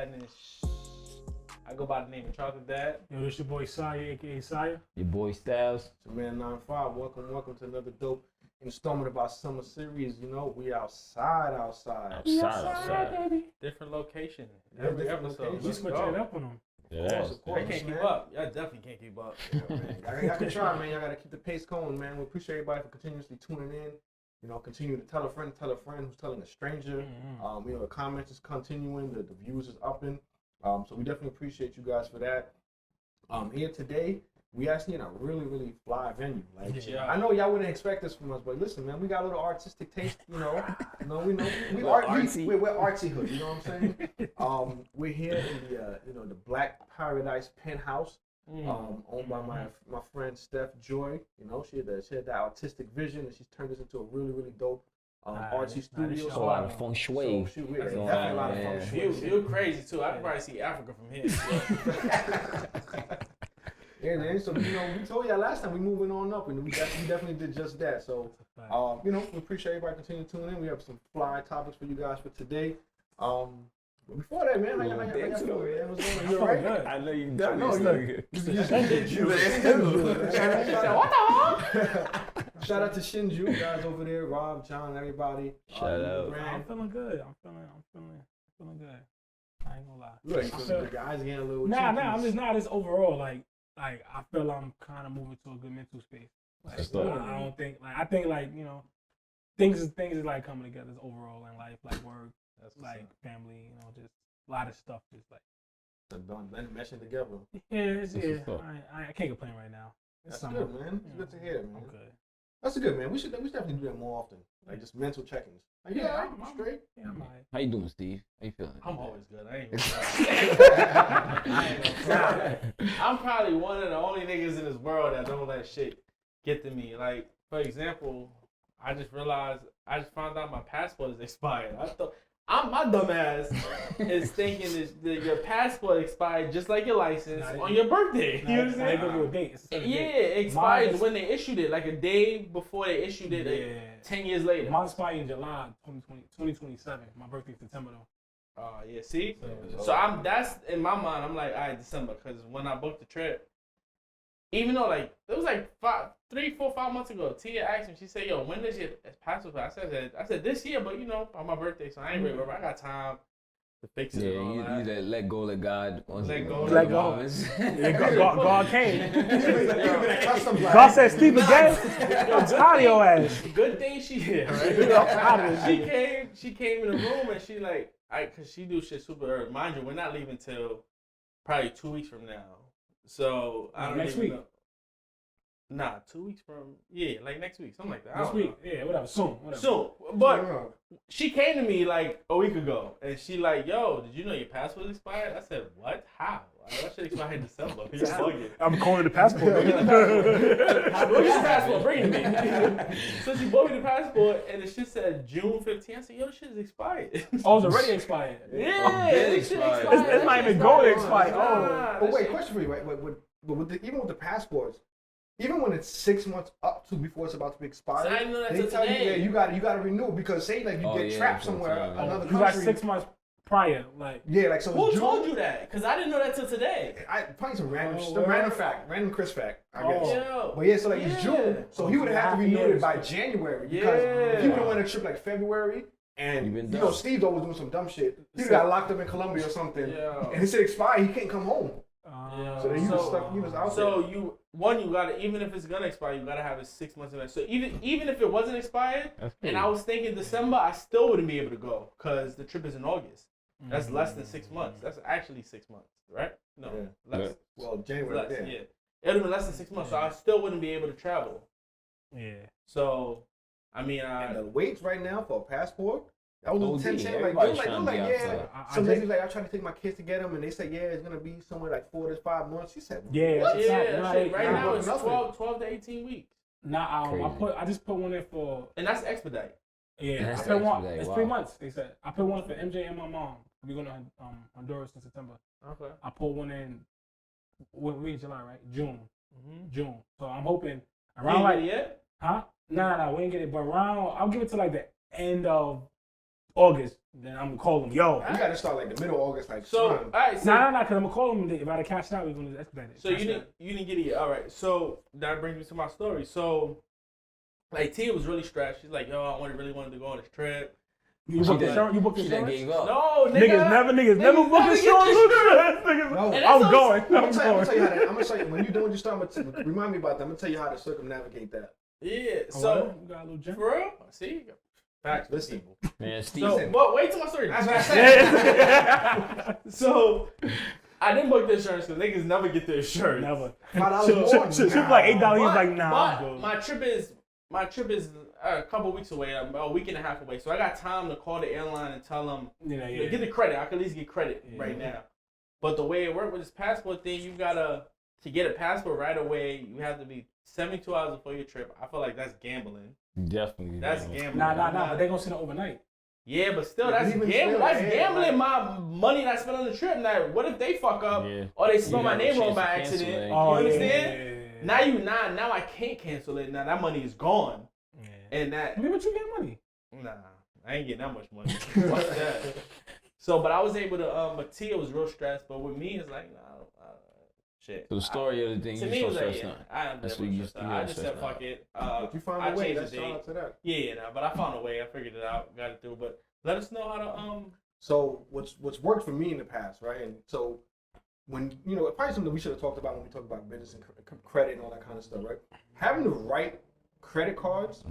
Dadness. I go by the name of Chocolate Dad. Yo, this your boy Saya, aka Saya. Your boy Styles. It's your man 95. Welcome to another dope installment of our summer series. You know, we outside. Outside. baby. Different location. Yeah, Every different episode. location. We Let's switch go. it up on them. Of course, I can't keep man. up. Y'all definitely can't keep up. Yeah, man. Y'all can try, man. Y'all got to keep the pace going, man. We appreciate everybody for continuously tuning in. You know, continue to tell a friend who's telling a stranger. You know, the comments is continuing, the views is upping. So we definitely appreciate you guys for that. Here today, we actually in a really, really fly venue. Like, Yeah. I know y'all wouldn't expect this from us, but listen, man, we got a little artistic taste. You know, we Artsy. we're artsy hood. You know what I'm saying? We're here in the Black Paradise Penthouse. Owned by my friend Steph Joy. You know, she had that artistic vision, and she's turned this into a really, really dope artsy studio. A lot of feng shui. So, yeah, Going definitely a on, lot of man. feng shui. View crazy too. I can probably see Africa from here. Yeah, man. So you know, we told y'all last time we moving on up, and we definitely did just that. So you know, we appreciate everybody continuing to tune in. We have some fly topics for you guys for today. But before that, man, I feel, man. What's going on? You all right? Good. I know you done know this. Shout out to Shinju, guys over there, Rob, John, everybody. Shout out. I'm feeling good. I'm feeling good. I ain't gonna lie. Look, you feel your eyes getting a little. I'm just not as overall like I feel I'm kind of moving to a good mental space. Like, I don't think I think you know things is like coming together overall in life, like work, like family, you know, just a lot of stuff just like meshing together. I can't complain right now. That's good, man. It's good to hear, man. Okay. That's good, man. We should definitely do that more often. Like just mental check-ins. Like, I'm straight. Yeah, I'm alright. How you doing, Steve? How you feeling? I'm always good. I ain't gonna I'm probably one of the only niggas in this world that don't let shit get to me. Like, for example, I just found out my passport is expired. I thought my dumb ass is thinking that your passport expired just like your license on your birthday. You understand? Give you a date. It expires when they issued it, like a day before they issued it, like 10 years later. Mine expired in July 2027. My birthday's September though. Yeah, see? So that's in my mind, I'm like, all right, December, because when I booked the trip, even though like it was like 3, 4, 5 months ago, Tia asked me, she said, yo, when does your passport? I said this year, but you know, on my birthday, so I ain't really I got time to fix it. Yeah, you just let go, let God. Let go. God came. God said, Steve again. I'm tired of your ass. Good thing she here, right? She came in the room and she like, cause she do shit super early. Mind you, we're not leaving till probably 2 weeks from now. So I don't next even week. know. Nah, 2 weeks from like next week, something like that. This week, yeah, whatever. Soon. But she came to me like a week ago, and she like, "Yo, did you know your passport expired?" I said, "What? How? That shit expired in December." I'm calling the passport. Where's your passport? Bring it to me. So she bought me the passport, and the shit said June 15th. I said, "Yo, this shit is expired." Oh, it's already expired. Yeah, it's shit expired. expired. It's not even going to expire. Nah, But wait, question for you, right? But even with the passports, even when it's 6 months up to before it's about to be expired, So I didn't know that they till tell today. you, you got to renew it because say like you get trapped somewhere, another You country. got 6 months prior, like. Yeah, like so. Who June, told you that? Because I didn't know that till today. Probably some random, random Chris fact, I guess. Yo. But yeah, so like it's June, so he would have had to renew it by January because if he would have went on a trip like February. And you know, Steve's always doing some dumb shit. He got locked up in Colombia or something, and he said expired. He can't come home. So then he was stuck. He was out there. So you gotta, even if it's gonna expire, you gotta have it 6 months in advance. So even if it wasn't expired, and I was thinking December, I still wouldn't be able to go because the trip is in August. That's less than 6 months. That's actually 6 months, right? No, less. Well, January. Less, yeah. It would have been less than 6 months, so I still wouldn't be able to travel. Yeah. So, I mean, and the waits right now for a passport. That was OD, 10. Like, yeah. Some ladies like, I'm trying to take my kids to get them, and they said, yeah, it's gonna be somewhere like 4 to 5 months. She said, yeah, what? Right now it's 12 to 18 weeks. Nah, I just put one in for, and that's expedite. Yeah, I put one. It's 3 months. They said I put one for MJ and my mom. We're going to Honduras in September. Okay. I put one in. We in July, right? June. June. So I'm hoping around you like get it yet? Huh? Nah, we ain't get it. But around, I'll give it to like the end of August. then I'm gonna call him. Yo. You gotta start like the middle of August, like So, all right. So, Nah, because I'm gonna call him. If I had cash out, we're gonna expedite it. So you didn't get it yet. All right. So that brings me to my story. So, like Tia was really stressed. She's like, "Yo, I really wanted to go on this trip." You booked insurance? You booked She done insurance? gave up. No, Niggas never book insurance. No, I'm going. I'm gonna tell you how to. I'm gonna tell you when you're doing your stuff. Remind me about that. I'm gonna tell you how to circumnavigate that. Yeah. Oh, So you got a little jump. for real, see, facts. Listen, Man, Steve. So, but wait till my story. that's what I said. So I didn't book the insurance because niggas never get the insurance. Never. $5 She was like $8. He was like, nah, I'm But good. my trip is a couple weeks away, a week and a half away. So I got time to call the airline and tell them, Yeah. get the credit. I can at least get credit right now. But the way it worked with this passport thing, you gotta, to get a passport right away, you have to be 72 hours before your trip. I feel like that's gambling. Definitely. That's gambling. Nah. But they gonna send it overnight. Yeah, but still, Yeah, that's even gambling. still, That's yeah, gambling like- my money that I spent on the trip. Now, what if they fuck up or they spell You my have a name wrong chance by to cancel accident? it. You Oh, understand? Now I can't cancel it. Now that money is gone. Yeah. And that, I mean, but you get money. nah, I ain't getting that much money. Fuck that. So, but I was able to, but Tia was real stressed. But with me, it's like, nah, shit. So the story of the thing, To you me, it just was so like, stressed yeah, out. I am That's definitely what you stressed just- out. I you just got said, stressed fuck it. If you found I a way, changed that's the shout date. out to that. Yeah, nah, but I found a way. I figured it out. Got it through. But let us know how to, So what's worked for me in the past, right? And so when probably something we should have talked about when we talk about business and credit and all that kind of stuff, right? Having the right credit cards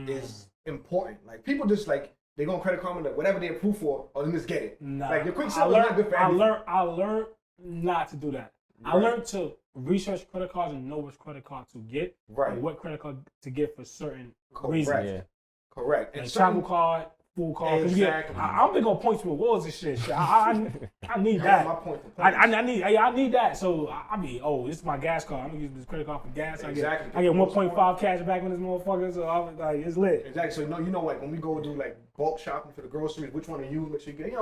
is important. Like people just like they go on Credit Karma, like whatever they approve for, or then just get it. Nah. Like your quick sell is not good for everything. I learned not to do that. I Right. learned to research credit cards and know which credit card to get, Right. and what credit card to get for certain Correct. reasons. Yeah. Correct. Like And travel certain, card, full card. 'Cause Exactly. I'm big on points and rewards and shit. I need that's that. my point for I need that. So I be, this is my gas card. I'm gonna use this credit card for gas. Exactly. I get 1.5 cash back on this motherfucker. So I'm like, it's lit. Exactly. So like when we go do like bulk shopping for the groceries, which one to use, make sure you get.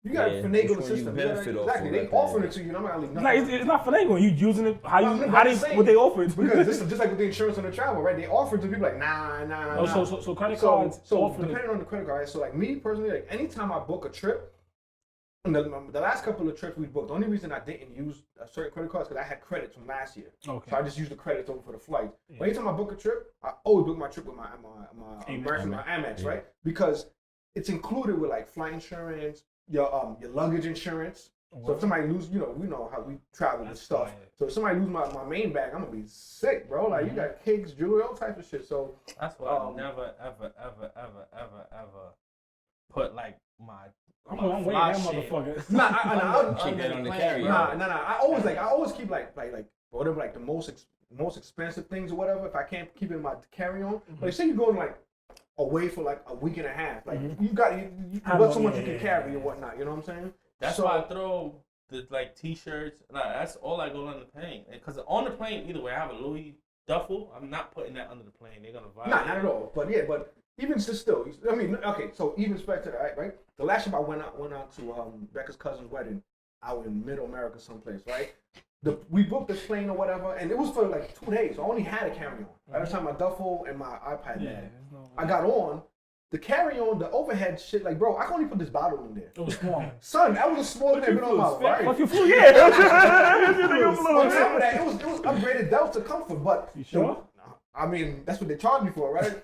You gotta Yeah, finagle which the one you system. benefit off Exactly. of They that offering thing. it to you. And I'm not gonna leave It's, nothing. like, it's not finagle. You using it No, I'm saying. what they offered. Because this is just like with the insurance on the travel, right? They offer it to people like nah. So credit cards So offer depending on the credit card, so like me personally, like anytime I book a trip, and the last couple of trips we booked, the only reason I didn't use a certain credit cards because I had credits from last year. Okay. So I just used the credits over for the flights. Yeah. But anytime I book a trip, I always book my trip with my American, my Amex, right? Because it's included with like flight insurance, your luggage insurance. So if somebody lose, we know how we travel and stuff. fire. So if somebody lose my main bag, I'm gonna be sick, bro. Like you got cakes, jewelry, all types of shit. So that's why I never, ever put like my I'm waiting fly that shit. motherfucker. nah, Keep that on the plane, carry. Nah. I always keep like whatever like the most expensive things or whatever. If I can't keep it in my carry on, like say you're going like away for like a week and a half, like you got so much you can carry and whatnot. You know what I'm saying? That's So- why I throw the like t-shirts. Like, that's all I go on the plane. Because on the plane, either way, I have a Louis duffel. I'm not putting that under the plane. They're gonna violate. Nah, not at all. But yeah, but even still, I mean, okay. So even respect to that, right? The last time I went out to Becca's cousin's wedding out in Middle America, someplace, right? We booked this plane or whatever, and it was for like 2 days. So I only had a carry-on. By the time my duffel and my iPad bag. I got on. The carry-on, the overhead shit, like, bro, I can only put this bottle in there. It was small. Son, that was the smallest thing I've been on my life. Fuck you flew, yeah. On top of that, it was upgraded Delta Comfort, but You sure? I mean, that's what they charged me for, right?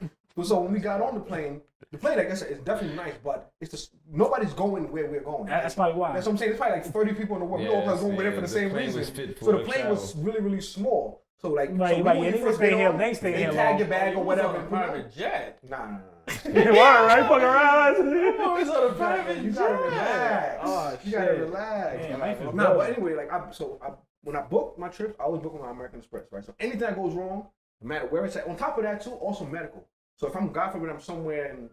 So when we got on the plane, like I said, is definitely nice, but it's just nobody's going where we're going. That's probably why. That's what I'm saying. It's probably like 30 people in the world. We all Yes, going there for the the same plane reason. was fit for So the plane was travel. really, really small. So like, Right, so right, when yeah, you they first stay get here- on, they stay here tag long. your bag or You was whatever. on a and put it private jet. Nah. Word, right? Fucking around. Always on a private You jet. gotta relax. Oh, You gotta shit. relax. Yeah, life is Nah, good. but anyway, like when I book my trips, I always book on my American Express, right? So anything that goes wrong, no matter where it's at. On top of that too, also medical. So if God forbid I'm somewhere in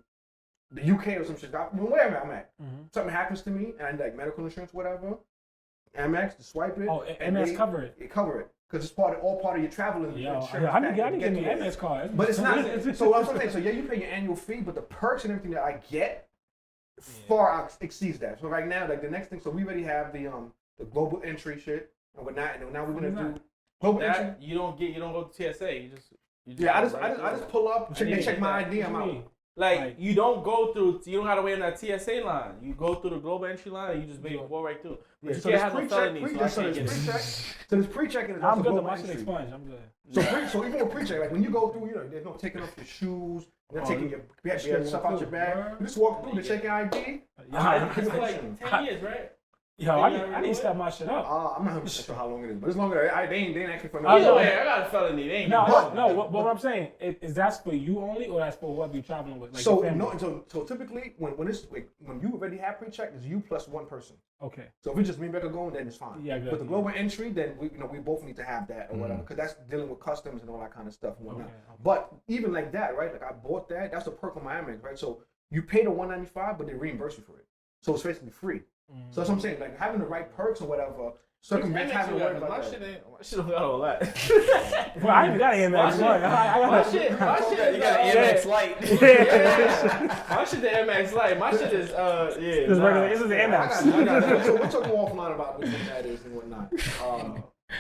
the UK or some shit, wherever I'm at, something happens to me and I need like medical insurance, whatever, Amex to swipe it. Oh, and MS cover it. It cover it because it's all part of your travel Yo, insurance. I need to package get me to an it. MS card. But it's not. So what I'm saying, so yeah, you pay your annual fee, but the perks and everything that I get far exceeds that. So right now, like the next thing, so we already have the global entry shit, and now we're gonna do global entry. That you don't go to TSA. You just Yeah, I just pull up, they check my ID, I'm out. Like you don't go through. You don't gotta wait on that TSA line. You go through the global entry line and you just go right through. But you can't have no felonies. So there's pre-checking. I'm good. My shit expunged. I'm good. So even with pre-check, like when you go through, there's no taking off your shoes, they're taking your stuff out your bag. You just walk through, they check your ID. It's like 10 years, right? Yo, I need to step my shit up. I'm not sure how long it is, but it's longer. They ain't asking for no. I got a felony. They ain't no. What I'm saying is that's for you only, or that's for whoever you're traveling with. Like so typically when you already have pre-check, it's you plus one person. Okay. So if it's just me and Becca going, then it's fine. Yeah, good. But the global entry, then we both need to have that or whatever, because that's dealing with customs and all that kind of stuff and whatnot. Okay. But even like that, right? Like I bought that. That's the perk of my Amex, right? So you pay the $195, but they reimburse you for it. So it's basically free. So that's what I'm saying, like having the right perks or whatever, circumvent having to worry about my shit don't got all that. Well, I even got an Amex Light. My shit, you got an Amex Light. My shit the Amex Light. My shit is This is the Amex. So we're talking offline about what that is and whatnot.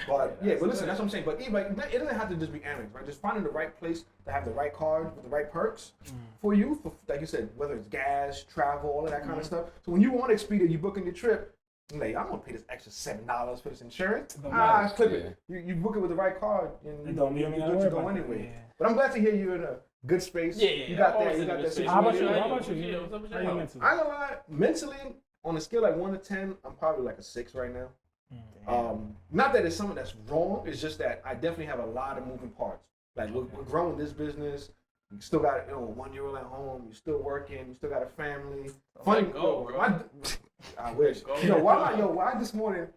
But listen, that's what I'm saying. But even it doesn't have to just be Amex, right? Just finding the right place to have the right card with the right perks for you, for, like you said, whether it's gas, travel, all of that kind of stuff. So when you want Expedia, you booking your trip, you're like, I'm gonna pay this extra $7 for this insurance. Clip it. You book it with the right card, and you don't need to go anyway. Yeah. But I'm glad to hear you're in a good space. Yeah, you got that. You got that situation. How about you? How are you mentally? I ain't gonna lie. Mentally, on a scale like 1 to 10, I'm probably like a 6 right now. Not that it's something that's wrong. It's just that I definitely have a lot of moving parts. Like we're growing this business. You still got 1 year old at home. You're still working. You still got a family. Funny, I wish. Why this morning?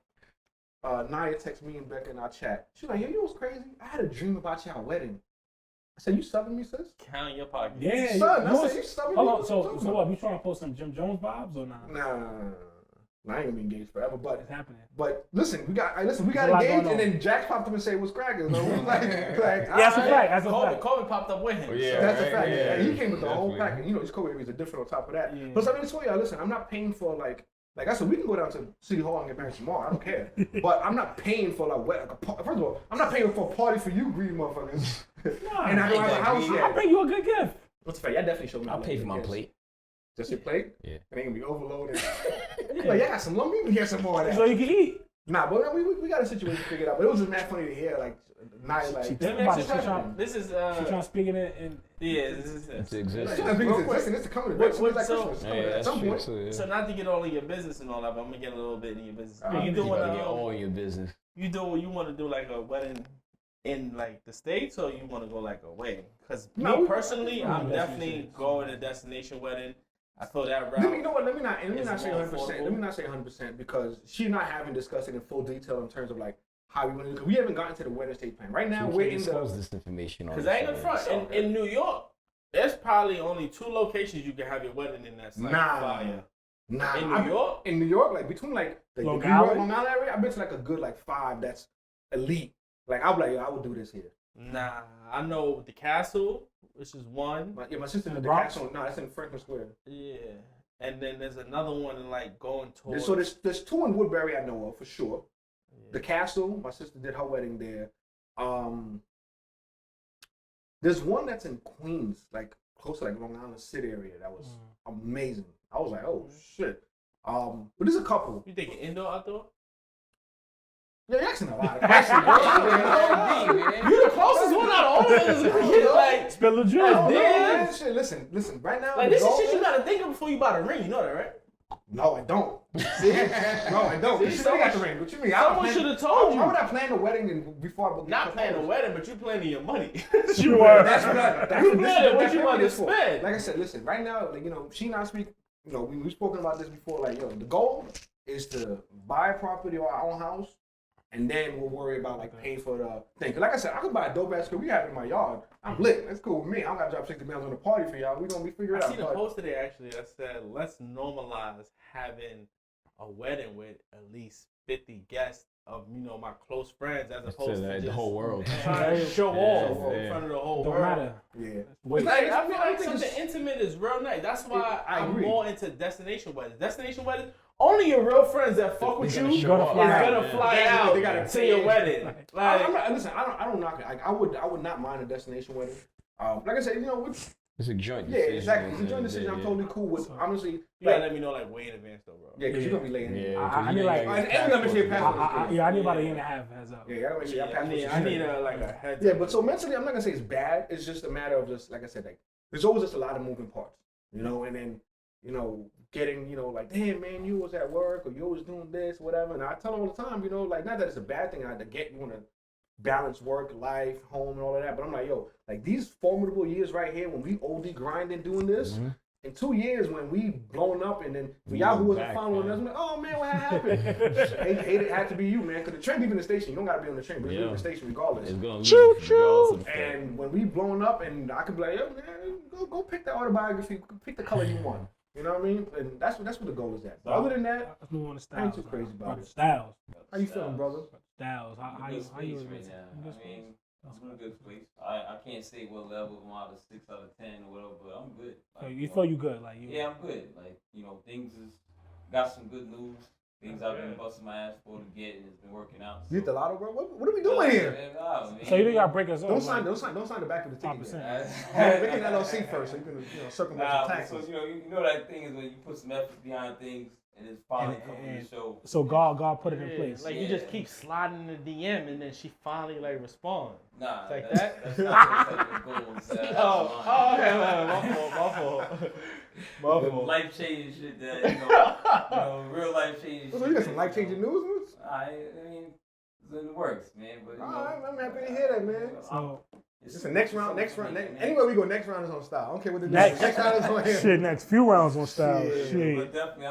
Naya texted me and Becca in our chat. She's like, "Yo, you know what's crazy? I had a dream about your wedding." I said, "You subbing me, sis?" Count your pockets. Yeah, son. I said, "You subbing me?" Hold on. So what? You trying to post some Jim Jones vibes or not? Nah. I ain't gonna be engaged forever, but it's happening. But listen, we got engaged, and then Jack popped up and said, "What's cracking?" So we like, that's a fact. That's a fact. Kobe popped up with him. Oh, yeah, so that's a fact. Yeah. He came with the whole pack, and his Kobe is a different on top of that. Yeah. But I mean, so listen, I'm not paying for like I said, we can go down to City Hall and get married tomorrow. I don't care. But I'm not paying for first of all, I'm not paying for a party for you greedy motherfuckers. And I don't have a house yet. I'll bring you a good gift. What's the fact? Y'all definitely showed me. I'll pay for my plate. Just your plate? Yeah. It ain't gonna be overloaded. Like, got some lump. We can get some more of that. So you can eat. Nah, but we got a situation figured out. But it was just mad funny to hear, like, this is she's trying to speak it in. Yeah, this is it. It's exists. Listen, it's coming to Christmas. At some point. So not to get all in your business and all that, but I'm gonna get a little bit in your business. You gotta get all in your business. You want to do like a wedding in like the States, or you want to go like away? Because me personally, I'm definitely going to destination wedding. I feel that route. You know what? Let me not say 100%. Let me not say 100% because she's not having discussed it in full detail in terms of like how we want to do. Because we haven't gotten to the wedding state plan. Right now, we're in this information. Because I ain't in front. In New York, there's probably only 2 locations you can have your wedding in. That's like fire. Nah. In New York, like between like the New York, Long Island area, I've been to like a good like 5 that's elite. Like I would do this here. Nah, I know the Castle, which is one. My sister did the Castle. No, that's in Franklin Square. Yeah, and then there's another one in like going towards. So there's 2 in Woodbury I know of for sure. Yeah. The Castle, my sister did her wedding there. There's one that's in Queens, like close to like Long Island City area. That was amazing. I was like, oh shit. But there's a couple. You thinking indoor, outdoor? Yeah, you're asking a lot of questions. You're the closest one out of all of us. Like, spill the juice. Listen. Right now, like this is shit you gotta think of before you buy the ring. You know that, right? No, I don't. No, I don't. You still got the ring. What you mean? Someone should have told you. Why would I plan the wedding before I book? Not plan the wedding, but you planning your money. You were. That's what you want to spend. Like I said, listen. Right now, like she and I speak. We've spoken about this before. Like, the goal is to buy a property or our own house. And then we'll worry about like paying for the thing. Cause like I said, I could buy a dope ass car. We have it in my yard. I'm lit. That's cool with me. I don't got to drop 60 bands on the party for y'all. We gonna be figured out. I seen a post today actually that said, let's normalize having a wedding with at least 50 guests of my close friends as opposed to the whole world. Trying to show off in front of the whole world. Yeah. I feel like something intimate is real nice. That's why I'm more into destination weddings. Destination weddings. Only your real friends that fuck with you is gonna fly out. They gotta to your wedding. Listen, I don't knock it. I would not mind a destination wedding. Like I said, It's a joint Yeah, decision. exactly. It's a joint decision. I'm totally cool with. Honestly, You gotta let me know like way in advance though, bro. Yeah, because you're gonna be late. Yeah, I need like. And we gotta make sure your passport is I need about a year and a half heads up. Yeah, I gotta make sure your passport is I need a heads Yeah, up. but so mentally, I'm not gonna say it's bad. It's just a matter of just like I said, like there's always just a lot of moving parts, and then getting like, damn man, you was at work or you was doing this, whatever. And I tell them all the time, like not that it's a bad thing. You want to balance work, life, home, and all of that. But I'm like, yo, like these formidable years right here when we OD grinding doing this. In 2 years when we blown up and then for y'all who wasn't following us, I'm like, oh man, what happened? hate it had to be you, man. Because the train leaving the station, you don't gotta be on the train, but you're leaving the station regardless. It's gonna Choo choo. And when we blown up and I could be like, yo man, go pick that autobiography, pick the color you want. You know what I mean? And that's what the goal is at. But other than that, let's move on to Styles. I ain't too crazy about it. Styles. How you feeling, brother? Styles. How you right now? I mean, I'm in a good place. I can't say what level I'm out of 6 out of 10 or whatever, but I'm good. So you feel you good, like you? Yeah, I'm good. Like things is got some good news. Things I've been busting my ass for to get, and it's been working out. You hit the lotto, bro? What are we doing here? So you think y'all break us off? Don't sign the back of the ticket. 5%. Make an LLC first, so you can circumvent your taxes. So you know that thing is when you put some effort behind things, and it's finally coming to show. So God put it in place. Like you just keep sliding the DM and then she finally like responds. Nah, like that's not the type of goals. Okay, my fault. Life changing shit that real life changing. So you got some life changing news? I mean, it's in the works, man. But I'm happy to hear that, man. So it's the next round. Anywhere we go, next round is on Style. I don't care what the next round is on him. Shit, next few rounds on Style. Shit. But definitely,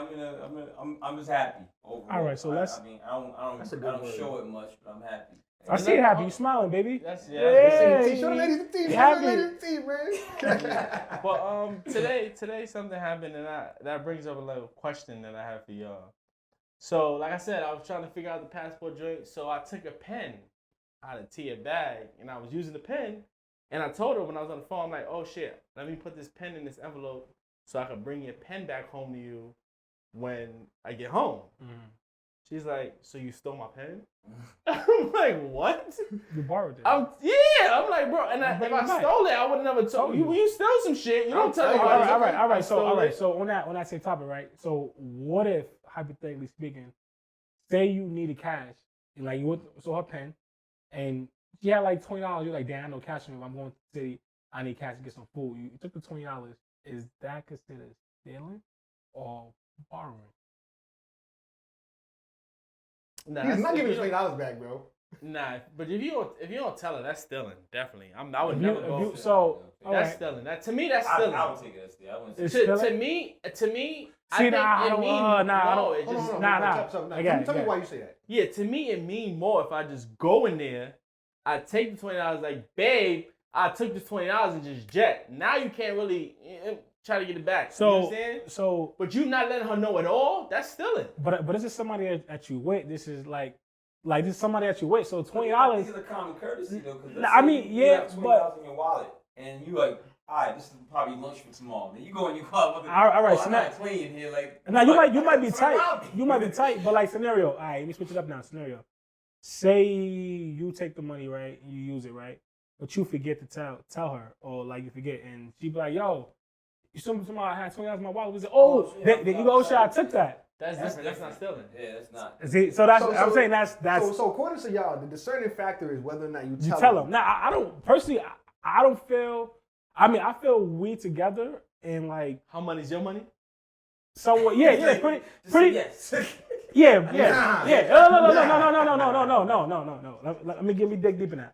I'm just happy overall. All right, so let's. I mean, I don't show it much, but I'm happy. I see it happy. You smiling, baby. That's Show the ladies the teeth. Show the ladies the teeth, man. But today something happened and that brings up a little question that I have for y'all. So like I said, I was trying to figure out the passport joint. So I took a pen out of Tia bag and I was using the pen. And I told her when I was on the phone, I'm like, oh shit, let me put this pen in this envelope so I can bring your pen back home to you when I get home. She's like, so you stole my pen? I'm like, what? You borrowed it. I'm like, bro, and if I stole it, I would have never told you. When you stole some shit, you don't tell me. All right. So on that same topic, right? So what if, hypothetically speaking, say you needed cash, and like you saw her pen, and she had like $20. You're like, damn, I know cash in me. I'm going to the city. I need cash to get some food. You took the $20. Is that considered stealing or borrowing? Nah, he's not giving $20 back, bro. Nah, but if you don't tell her, that's stealing. Definitely, I would never go. That's stealing. That to me, that's stealing. I would take it as stealing. To me, See, I think Tell me why you say that. Yeah, to me, it means more if I just go in there, I take the $20, like, babe, I took the $20 and just jet. Now you can't really try to get it back. So, you know what I'm saying? So, but you not letting her know at all, that's stealing. But this is somebody that you with. This is like this is somebody that you with. So $20. This is a common courtesy though, because I mean, you yeah, have $20 but in your wallet, and you like, all right, this is probably lunch for tomorrow. Then you go in your wallet. All right, so I'm not 20 in here, like. Now you might be tight. You might be tight, but like scenario. All right, let me switch it up now. Scenario. Say you take the money, right? You use it, right? But you forget to tell her, or like you forget, and she be like, "Yo, you somebody had $20 in my wallet." We say, "Oh, you go, shit, I took that." That's different. That's not stealing. Yeah, that's not. See, so I'm saying that's. So according to y'all, the discerning factor is whether or not you tell them. Now, I don't personally. I don't feel. I mean, I feel we together and like. How money's your money? Somewhat. Yeah, pretty. Yes. Yeah. No. Let me dig deep in that.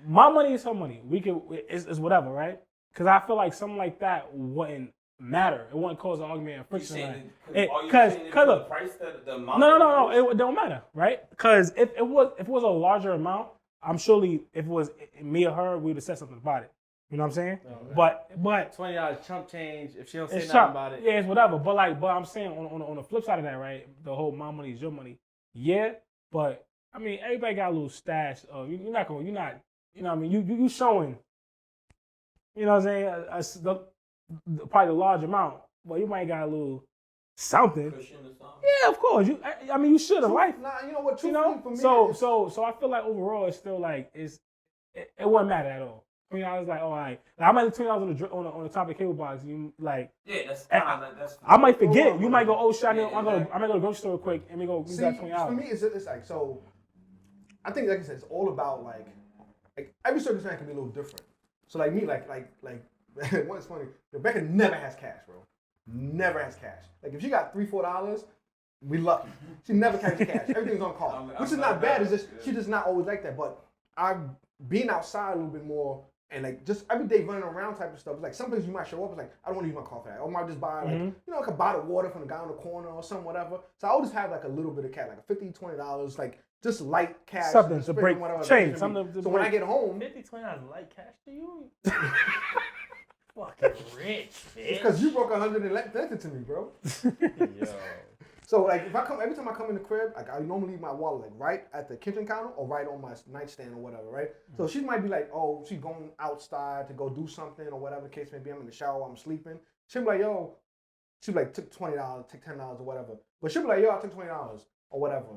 My money is her money. It's whatever, right? Because I feel like something like that wouldn't matter. It wouldn't cause an argument and friction. Because the price the amount. No. It don't matter, right? Because if it was a larger amount, I'm surely if it was me or her, we would have said something about it. You know what I'm saying? But $20 chump change. If she don't say nothing about it, yeah, it's whatever. But I'm saying on the flip side of that, right? The whole my money is your money. Yeah, but I mean everybody got a little stash. You're not. You know what I mean? You showing. You know what I'm saying? Probably a large amount, but you might got a little something. Yeah, of course. I mean, you should have, right? Nah, you know what? For me, so I feel like overall, it's still like it wouldn't matter at all. $20, like, all right. Like, I might leave $20 on the top of the cable box. You like, Yeah, that's kind of that's. I might forget. You might go, oh shit, I Yeah, might go to the grocery store real quick and we go use See, that $20. for me, it's like so. I think, like I said, it's all about like every circumstance can be a little different. So like me, like what's funny, Rebecca never has cash, bro. Never has cash. Like if she got $3-4, we lucky. She never carries cash. Everything's on card, which is not bad. It's just she does not always like that. But I'm being outside a little bit more and like just every day running around type of stuff. It's like some places you might show up. It's like I don't want to use my car for that. Or I might just buy like like a bottle of water from the guy on the corner or something, whatever. So I always have like a little bit of cash, like a $50-$20, like just light cash. Something to break change. So when I get home, $50-$20 light cash to you? Fucking rich, bitch. it's because you broke 100 and lent it to me, bro. Yo. So like if I come every time I come in the crib, like I normally leave my wallet like right at the kitchen counter or right on my nightstand or whatever, right? So she might be like, oh, she's going outside to go do something or whatever the case may be. I'm in the shower, I'm sleeping. She'll be like, yo, she'll be like, took $20, take $10 or whatever. But she'll be like, yo, I took $20 or whatever.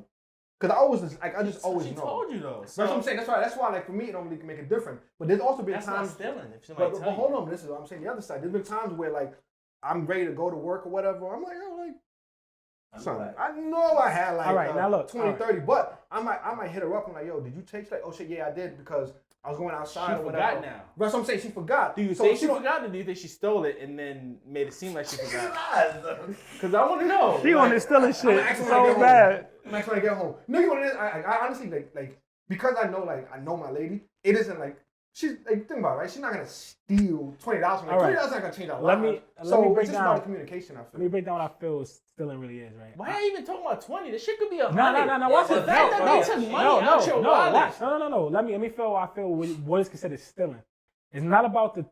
Cause I always like I just always she know. told you though. That's what I'm saying. That's why like for me it don't really make a difference. But there's also been That's times. not stealing. If somebody But hold on, this is what I'm saying. The other side. There's been times where like I'm ready to go to work or whatever. I'm like, oh, like, son, I know I had like All right, now look, 20, 30, but I might hit her up and like, yo, did you take like, oh shit, yeah, I did because I was going outside She or whatever. forgot now. That's what I'm saying. She forgot. Do you So think she don't- forgot, or do you think she stole it and then made it seem like she forgot? Because I want to know. She on this stealing shit actually so get home. bad. I'm actually when I get home. No, you know what it is? I honestly like because I know my lady. It isn't like she's like think about it, right. She's not gonna steal $20 from me. All right. $20 not gonna change our Let lives. me So break it's just down. about the communication. I Let feel. me break down what I feel stealing really is, right? Why are you even talking about 20? This shit could be 100. No. Watch The this. fact that they took money out your wallet. Watch. No. Let me feel what I feel. What is considered stealing? It's not about the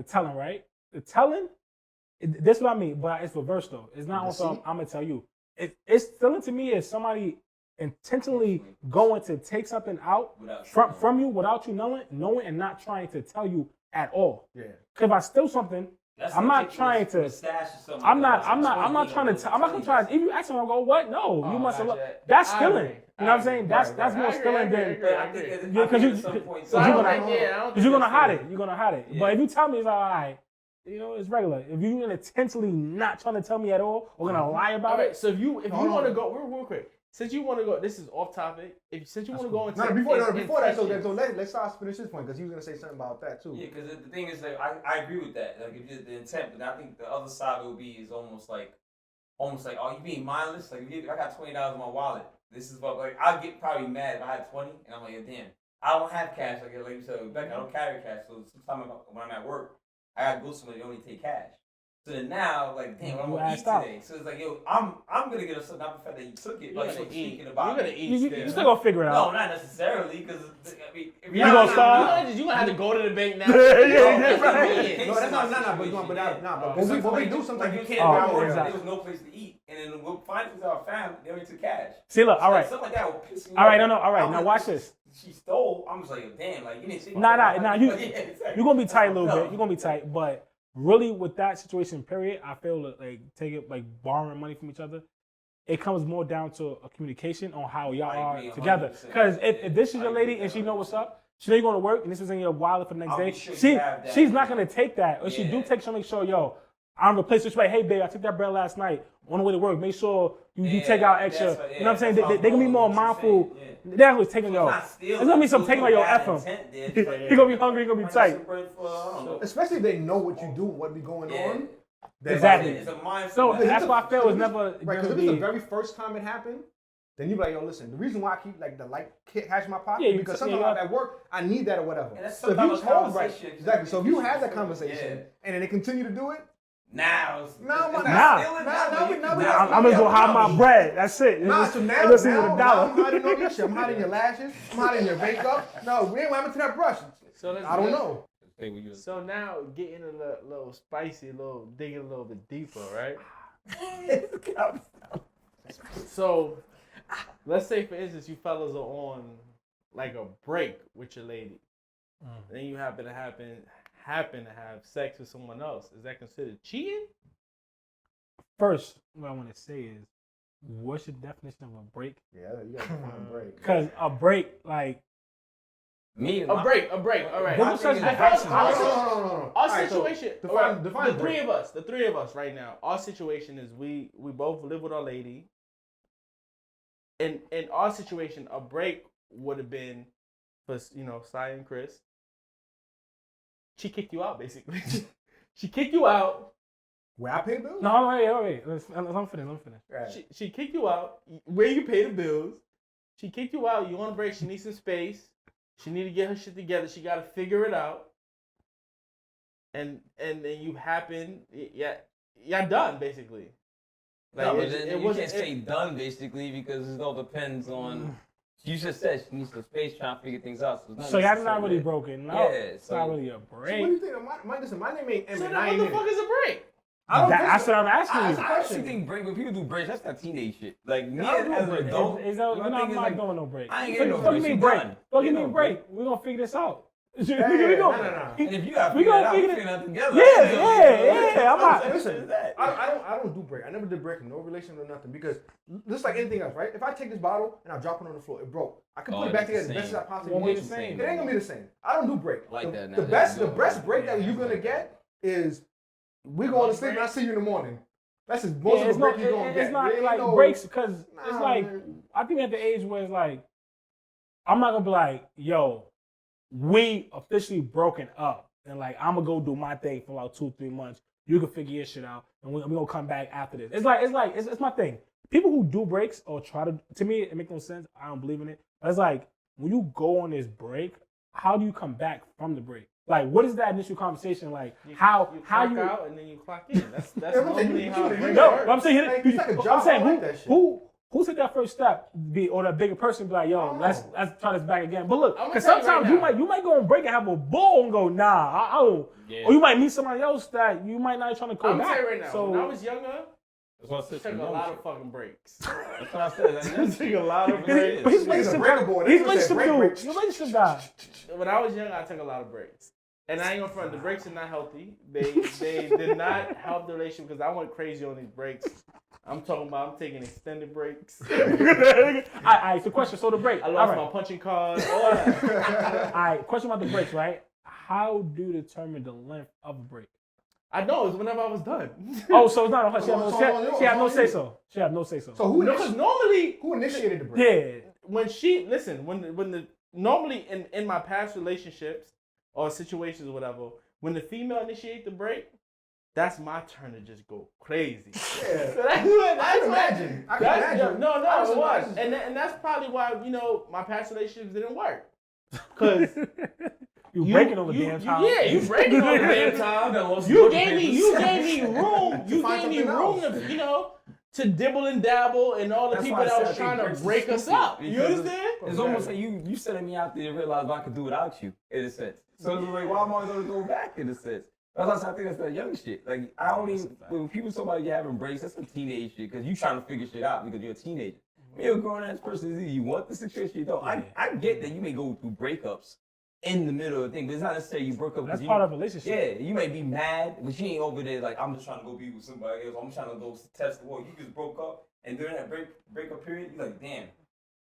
telling, right? The telling. This is what I mean, but it's reverse though. It's not also. I'm gonna tell you. It's stealing to me is somebody intentionally going to take something out from you without you knowing and not trying to tell you at all. Yeah. Because if I steal something, I'm not trying to. I'm not trying to. I'm not gonna try. If you ask me, I'll go, what? No, you must have. That's stealing. You know what I'm saying? That's more stealing than because you're gonna hide it. You're gonna hide it. But if you tell me, it's all right. You know, it's regular. If you're intentionally not trying to tell me at all or gonna lie about it. So if you want to go real quick, since you want to go, this is off topic. Since you want to go into before that, so let's start finish this point because he was gonna say something about that too. Yeah, because the thing is, like, I agree with that. Like, if it's the intent, but I think the other side of it will be is almost like, oh, you being mindless. Like, if I got $20 in my wallet, this is what like I'd get probably mad if I had 20 and I'm like, damn, I don't have cash. Like you said, Rebecca, I don't carry cash. So sometimes when I'm at work, I gotta go somewhere they only take cash. So then now, like, damn, what I'm gonna eat today? So it's like, yo, I'm gonna get upset, not the fact that you took it, but you're thinking about it. You still gonna figure it out. No, not necessarily, because I mean, if you gonna start. You gonna have to go to the bank now. Right. No, that's not. But what we do sometimes like you can't there was no place to eat, and then we'll find things our family. They only took cash. See, look, all right. Something like that will piss me off. All right, no, all right. Now watch this. She stole. I'm just like, damn, like you didn't see. Nah. You're gonna be tight a little bit. You're gonna be tight, but. Really, with that situation, period, I feel like borrowing money from each other. It comes more down to a communication on how y'all are together. Because if this is your lady and she know what's up, she know you're going to work and this is in your wallet for the next day. She's not going to take that. Or she do take something. Make sure, yo, I'm replacing this. Right, hey babe, I took that bread last night on the way to work. Make sure you take out extra. You know what I'm saying? They gonna be more mindful. They're not gonna taking yo. There's gonna be some taking like yo F him. He gonna be hungry. He gonna be tight. Especially if they know what you do, what be going on. Exactly. It's a mindset. So that's why I feel it's never right. Because if it's the very first time it happened, then you be like, yo, listen. The reason why I keep like the cash in my pocket is because sometimes at work I need that or whatever. So if you told exactly. So if you had that conversation and then they continue to do it. Now, I'm just gonna hide my bread. That's it. Now I'm hiding all your shit. I'm hiding your lashes. I'm hiding your makeup. No, we ain't what happened to that brush. I don't know. So now getting a little spicy, digging a little bit deeper, right? So let's say, for instance, you fellas are on like a break with your lady, then you happen to have sex with someone else. Is that considered cheating? First, what I want to say is, what's your definition of a break? Yeah, you got to find a break. Because a break, like, Me, A break. All right. What was Our Alright, so situation. define the break. three of us right now. Our situation is we both live with our lady. In our situation, a break would have been for Sai and Chris. She kicked you out basically. She kicked you out. Where I pay the bills? No, wait. I'm finished. Right. She kicked you out. Where you pay the bills. She kicked you out. You on a break. She needs some space. She need to get her shit together. She got to figure it out. And then you happen, yeah, done basically. Like, no, but then you can't say done basically because it all depends on. You just said she needs some space trying to figure things out. So y'all not really broken. No, it's so not really a break. So what do you think? Listen, my name ain't So Emmett. then what the fuck is a break? That's what I'm asking you. I actually think when people do breaks, that's not teenage shit. Like me I don't as do an adult, I'm not doing no break. I ain't getting no break. Don't give me a break. We're gonna figure this out. And if you gotta figure it out, figure it out together. Yeah. I'm not. Listen, I don't do break. I never did break in no relation or nothing because just like anything else, right? If I take this bottle and I drop it on the floor, it broke. I can put it back together as best as I possibly can. It ain't gonna be the same. I don't do break. Like that. The best break that you're gonna get is we going to sleep and I see you in the morning. That's as most of the break you're gonna get. It's not like breaks because it's like I think at the age where it's like I'm not gonna be like, yo, we officially broken up and like I'm gonna go do my thing for like 2-3 months. You can figure your shit out and we're gonna come back after this. It's my thing. People who do breaks or try to me it makes no sense. I don't believe in it. But it's like when you go on this break, how do you come back from the break? Like, what is that initial conversation like? You clock out and then you clock in. That's normally how it works. No, I'm saying it's like a job. I'm saying I like that shit. who took that first step? Or that bigger person be like, yo, let's try this back again. But look, I'm because gonna tell you sometimes right you might go on break and have a bull and go, nah, I don't. Yeah. Or you might meet somebody else that you might not trying to go I'm back. gonna tell you right now. So When I was younger, That's what I I said. took a lot of fucking breaks. That's what I said. I took a lot of But breaks. he's relationship dude. He's relationship guy. When I was young, I took a lot of breaks. And I ain't gonna front, the breaks are not healthy. They did not help the relationship because I went crazy on these breaks. I'm taking extended breaks. Alright, so question, so the break. I lost my punching card, all that. Alright, question about the breaks, right? How do you determine the length of a break? I know, it's whenever I was done. Oh, so it's not on her. She had no say so. She had no say so. So who initiated the break? Yeah. When normally in my past relationships or situations or whatever, when the female initiate the break, that's my turn to just go crazy. Yeah. So I can imagine. No, it was. And that's probably why, my past relationships didn't work. Because you breaking over damn time. Yeah, you breaking over damn time. You gave me room. You gave me room to dibble and dabble and all the That's people why I that said was I think trying to breaks break is us stupid up. You because understand? It's almost like you sending me out there to realize what I could do without you, in a sense. So it's like, why am I going to go back, in a sense? That's why I think that's that young shit. Like, when people somebody having breaks, that's some teenage shit, because you trying to figure shit out because you're a teenager. When you're a grown-ass person, either you want the situation, you don't. I get that you may go through breakups in the middle of the thing, but it's not necessarily you broke up. That's part of a relationship. Yeah, you may be mad, but you ain't over there like, I'm just trying to go be with somebody else. I'm trying to go test the water. You just broke up, and during that breakup period, you're like, damn,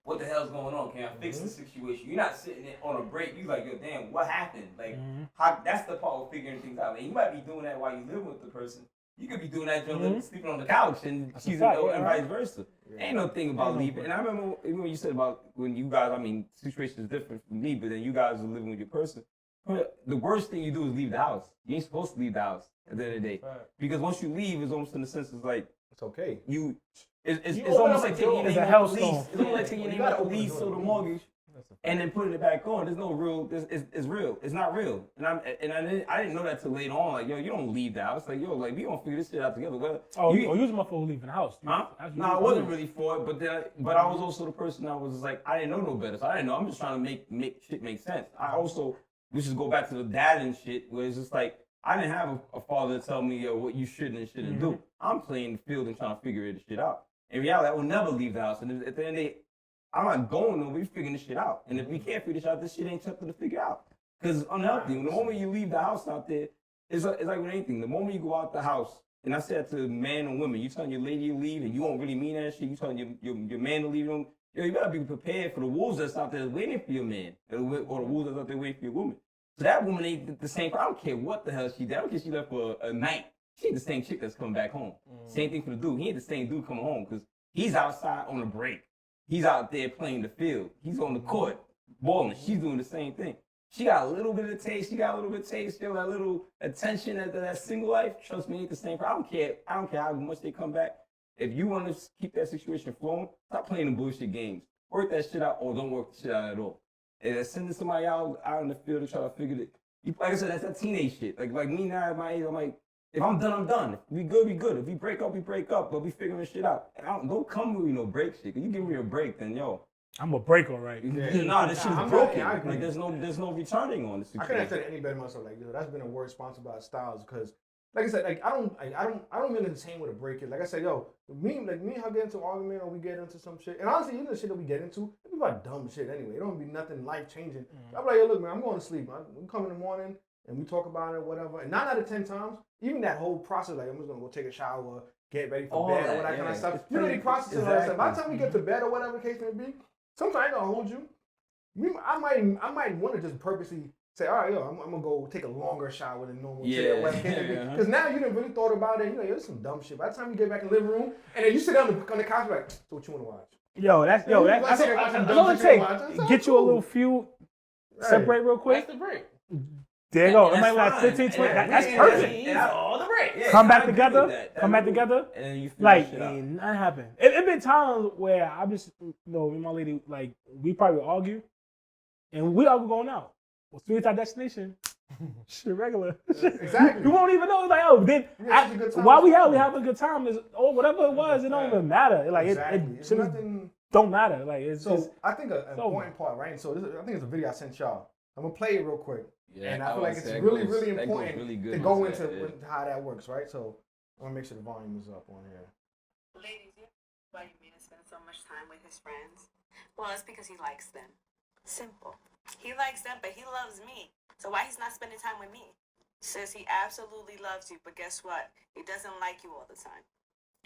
what the hell's going on? Can I fix the situation? You're not sitting there on a break. You're like, yo, damn, what happened? Like, that's the part of figuring things out. And you might be doing that while you live with the person. You could be doing that sleeping on the couch and she's and vice versa. Ain't no thing about leaving. And I remember even when you said about when you guys, situation is different from me, but then you guys are living with your person. The worst thing you do is leave the house. You ain't supposed to leave the house at the end of the day. Because once you leave, it's almost in the sense it's like, it's okay. It's almost like taking your name off the lease. It's almost like taking your name off the lease or the mortgage and then putting it back on. There's no real. It's real. It's not real. And I didn't know that till later on. Like, yo, you don't leave the house. Like, yo, like we gonna figure this shit out together. Well, you was my fool leaving the house. Huh? No, I wasn't really for it. But I was also the person that was like, I didn't know no better. So I didn't know. I'm just trying to make shit make sense. I also, we should go back to the dad and shit, where it's just like, I didn't have a father to tell me what you should and shouldn't do. I'm playing the field and trying to figure this shit out. In reality, I will never leave the house. And at the end of the day, I'm not going nowhere. We're figuring this shit out. And if we can't figure this out, this shit ain't something to figure out. Because it's unhealthy. The moment you leave the house out there, it's like with anything. The moment you go out the house And I said to men and women, you telling your lady to leave and you don't really mean that shit. You telling your man to leave them. Yo, you gotta be prepared for the wolves that's out there waiting for your man, or the wolves that's out there waiting for your woman. So that woman ain't the same. I don't care what the hell she did. I don't care if she left for a night. She ain't the same chick that's coming back home. Same thing for the dude. He ain't the same dude coming home because he's outside on a break. He's out there playing the field. He's on the court balling. She's doing the same thing. She got a little bit of taste. She got a little bit of taste. Still that little attention at that single life. Trust me, ain't the same. I don't care how much they come back. If you want to keep that situation flowing, stop playing the bullshit games. Work that shit out or don't work the shit out at all. And sending somebody out in the field to try to figure it. Like I said, that's that teenage shit. Like me now at my age, I'm like, if I'm done, I'm done. If we good, we good. If we break up, we break up. But we figuring shit out. Don't come with me no break shit. Cause you give me a break, then yo. I'm a break, all right. Yeah. Nah, this shit's broken. Like there's no returning on this. I couldn't have said it any better myself. Like, yo, that's been a word sponsored by Styles because, like I said, like I don't really entertain what a break is. Like I said, yo, me and her get into an argument or we get into some shit, and honestly, even the shit that we get into, it's about dumb shit anyway. It don't be nothing life changing. I'm like, yo, look, man, I'm going to sleep. We come in the morning and we talk about it, whatever. And 9 out of 10 times, even that whole process, like I'm just gonna go take a shower, get ready for bed, all that kind of stuff. You really process it all that stuff. By the time we get to bed or whatever the case may be, sometimes I ain't gonna hold you. I might want to just purposely say, all right, yo, I'm gonna go take a longer shower than normal today. Because now you done really thought about it. You know, yo, this is some dumb shit. By the time you get back in the living room, and then you sit on the couch like, so what you wanna watch? That's all it takes. Get you a little few, separate real quick. That's the break. There you go. It might last 15, 20. That's perfect. That's all the break. Yeah, Come back together. Come back together. And then you like, nothing happened. It been times where I just, me and my lady, like, we probably argue, and we argue going out. Well, soon as our destination, shit regular. Exactly. You won't even know. It's like, oh, then while we have a good time, whatever it was, it don't even matter. Like, it don't matter. Like, it's so just. I think an important part, right? So I think it's a video I sent y'all. I'm gonna play it real quick. Yeah, and I feel like it's really important to go into how that works, right? So I'm gonna make sure the volume is up on here. Ladies, why you made us spend so much time with his friends? Well, it's because he likes them. Simple. He likes them, but he loves me. So why he's not spending time with me? Says he absolutely loves you, but guess what? He doesn't like you all the time.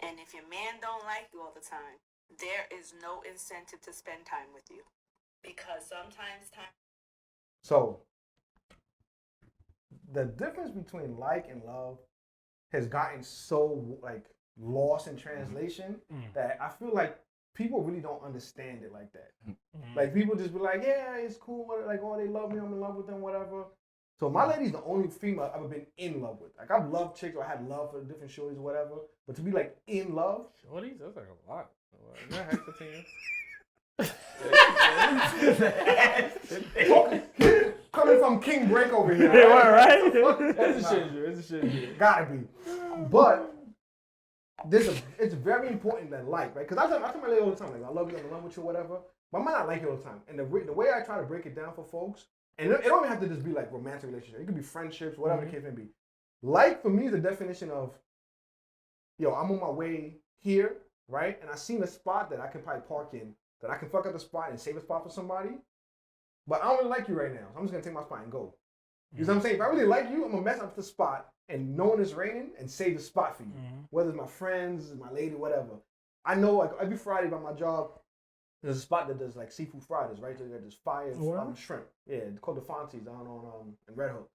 And if your man don't like you all the time, there is no incentive to spend time with you. Because sometimes time... So, the difference between like and love has gotten so like lost in translation that I feel like people really don't understand it like that. Like people just be like, yeah, it's cool, like, oh, they love me, I'm in love with them, whatever. So my lady's the only female I've ever been in love with. Like I've loved chicks or I had love for different shorties or whatever, but to be like in love, shorties, that's like a lot. Is that heck continue? Coming from King Break over here. Yeah, right? It's a shit. Gotta be. But it's very important that like, right? Because I tell my lady all the time, like, I love you, I'm in love with you, whatever. But I might not like you all the time. And the way I try to break it down for folks, and it don't even have to just be like romantic relationship. It could be friendships, whatever the case may be. Like for me is the definition of, yo, I'm on my way here, right? And I seen a spot that I can probably park in, that I can fuck up the spot and save a spot for somebody. But I don't really like you right now, so I'm just gonna take my spot and go. You know what I'm saying? If I really like you, I'm gonna mess up the spot and knowing it's raining and save the spot for you. Whether it's my friends, my lady, whatever. I know like every Friday by my job, there's a spot that does like seafood Fridays, right? So there's fire shrimp. Yeah, it's called the Fonties down on in Red Hook.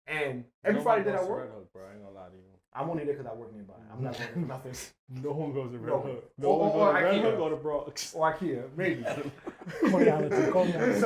And every Friday that I work, Red Hook, bro. I ain't gonna lie to you. I'm only there because I work nearby. I'm not going to nothing. No one goes to Red Hook. No one goes to Red Hook or the Bronx. Or IKEA, maybe. Cordiality.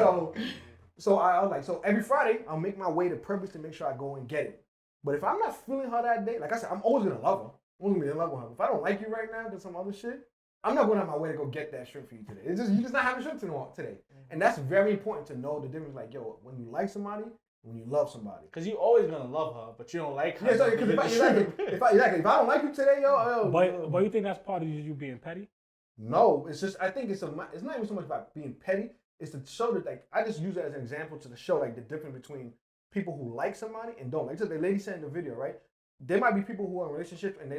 So I was like, so every Friday, I'll make my way to purpose to make sure I go and get it. But if I'm not feeling her that day, like I said, I'm always going to love her. I'm always going to be in love with her. If I don't like you right now, do some other shit, I'm not going out my way to go get that shrimp for you today. It's just, you're just not having shrimp today. And that's very important to know the difference. Like, yo, when you like somebody, when you love somebody. Because you always going to love her, but you don't like her. Yeah, so if I don't like you today, yo. But you think that's part of you being petty? No, it's just, I think it's not even so much about being petty. It's to show that, like, I just use that as an example to show, like, the difference between people who like somebody and don't. Like, just the lady said in the video, right? There might be people who are in relationships and they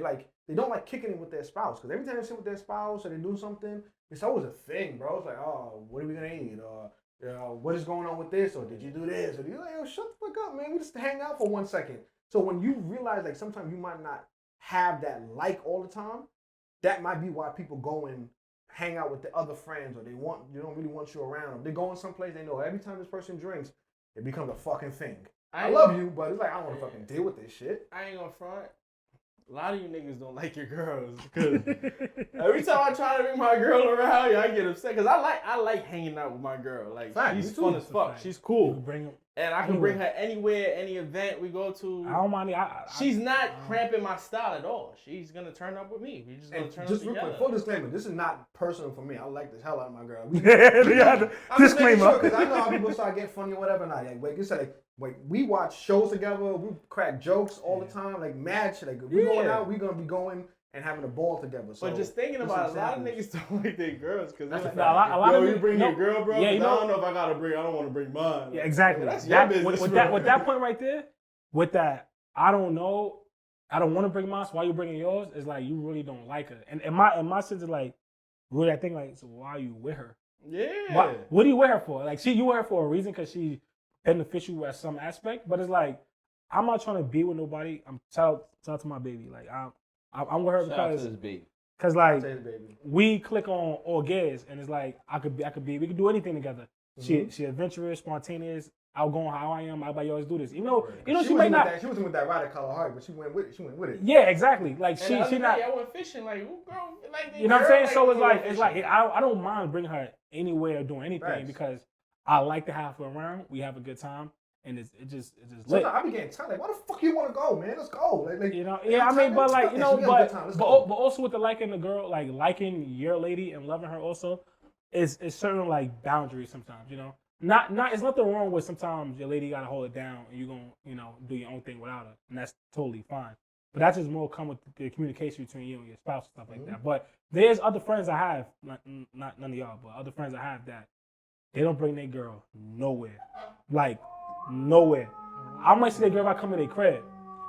don't like kicking it with their spouse. Because every time they sit with their spouse or they do something, it's always a thing, bro. It's like, oh, what are we going to eat? Or, what is going on with this? Or did you do this? Or you're like, yo, shut the fuck up, man. We just hang out for 1 second. So when you realize, like, sometimes you might not have that like all the time, that might be why people go and hang out with the other friends, or they don't really want you around. They're going someplace, they know every time this person drinks, it becomes a fucking thing. I love you, but it's like, I don't want to fucking deal with this shit. I ain't gonna front. A lot of you niggas don't like your girls because every time I try to bring my girl around, I get upset because I like hanging out with my girl. Like, she's fun as fuck. She's cool. And I can bring her anywhere, any event we go to. I don't mind. She's not cramping my style at all. She's gonna turn up with me. We just gonna turn up together. Quick, full disclaimer: this is not personal for me. I like the hell out of my girl. Disclaimer. Because I know how people start getting funny or whatever. And we watch shows together. We crack jokes all the time. Like mad shit. Like if we going out, we gonna be going and having a ball together. So, but just thinking about it, a lot of niggas don't like their girls because a lot of you bring your girl, bro. Yeah, I don't know if I gotta bring. I don't want to bring mine. Yeah, exactly. That's your business. With that point right there, with that, I don't know. I don't want to bring mine. So why you bringing yours? It's like you really don't like her. And in my sense of like, really, I think like, so why are you with her? Yeah. What do you with her for? Like, you with her for a reason because she beneficial at some aspect. But it's like, I'm not trying to be with nobody. I'm tell to my baby like I'm with her because like we click on all gears and it's like I could be we could do anything together. Mm-hmm. She adventurous, spontaneous, outgoing how I am. Everybody always do this. She might not. She wasn't with that rider color heart, but she went with it. Yeah, exactly. Like she not. I went fishing like who girl like you know what I'm saying? So it's like I don't mind bringing her anywhere or doing anything because I like to have her around. We have a good time. And it just lit. I be getting tired. Like, why the fuck you want to go, man? Let's go. Like, I mean, but like, but also with the liking the girl, like liking your lady and loving her also, is certain like boundaries sometimes. Not it's nothing wrong with sometimes your lady gotta hold it down and you gonna do your own thing without her, and that's totally fine. But that's just more come with the communication between you and your spouse and stuff like that. But there's other friends I have, not none of y'all, but other friends I have that they don't bring their girl nowhere, like. Nowhere. I might see that girl if I come to their crib.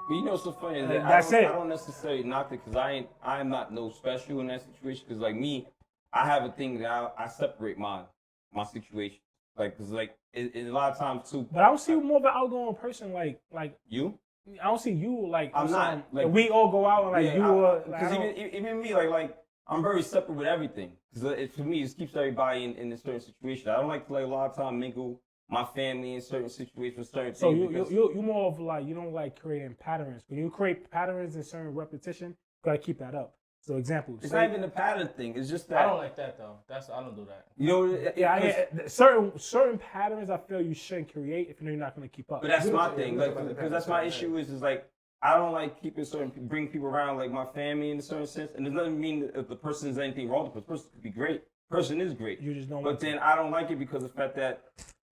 But you know what's so funny is that I don't necessarily knock it because I am not no special in that situation. Because like me, I have a thing that I separate my situation. Like, cause like it a lot of times too. But I don't see you more of an outgoing person. Like you. I don't see you like. I'm not. Like we all go out and like you. Because even me like I'm very separate with everything. Because for me, it just keeps everybody in a certain situation. I don't like to like a lot of time mingle my family in certain situations, certain things. So you more of like you don't like creating patterns. When you create patterns and certain repetition, you gotta keep that up. So example. It's not even the pattern thing. It's just that I don't like that though. I don't do that. You know, certain patterns I feel you shouldn't create if you know you're not gonna keep up. But that's my thing. Like because that's my issue is like I don't like keeping bring people around like my family in a certain sense. And it doesn't mean that if the person is anything wrong, the person could be great. The person is great. You just don't. But then I don't like it because of the fact that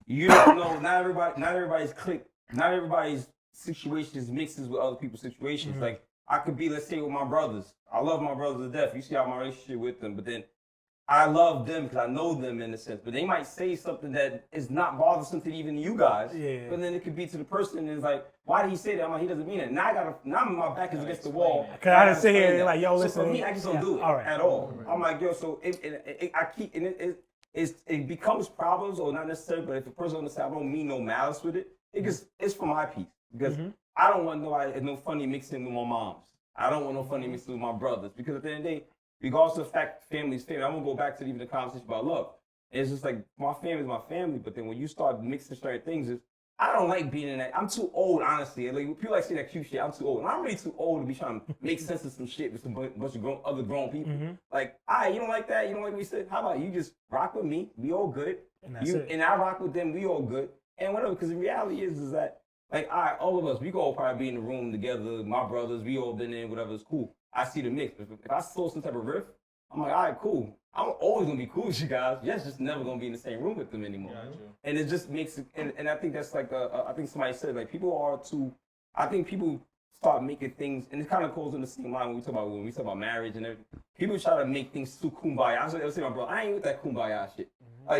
you don't know. Not everybody's clique. Not everybody's situations mixes with other people's situations. Mm-hmm. Like I could be, let's say, with my brothers. I love my brothers to death. You see how my relationship with them, but then I love them because I know them in a sense. But they might say something that is not bothersome to even you guys. Yeah. But then it could be to the person and it's like, why did he say that? I'm like, he doesn't mean it. Now my back is against the wall. Cause I didn't sit here like, yo, listen. So for me, I just don't do it at all. Right. I'm like, yo, so it becomes problems or not necessarily, but if the person understands, I don't mean no malice with it. It's for my peace because I don't want no funny mixing with my moms. I don't want no funny mixing with my brothers because at the end of the day, regardless of the fact family's family, I'm gonna go back to even the conversation about love. It's just like my family is my family, but then when you start mixing certain things, I don't like being in that. I'm too old, honestly. Like people like say that cute shit. I'm too old. And I'm really too old to be trying to make sense of some shit with some bunch of other grown people. Mm-hmm. Like, you don't like that? You don't like what we said? How about you just rock with me? We all good. And I rock with them. We all good. And whatever. Because the reality is that like all of us, we all probably be in the room together. My brothers, we all been in. Whatever, it's cool. I see the mix. If I saw some type of riff, I'm like, all right, cool. I'm always gonna be cool with you guys. Yes, just never gonna be in the same room with them anymore. And it just makes it. And I think that's like I think somebody said like people are too. I think people start making things, and it kind of goes in the same line when we talk about marriage and everything. People try to make things too kumbaya. I was saying, my bro, I ain't with that kumbaya shit.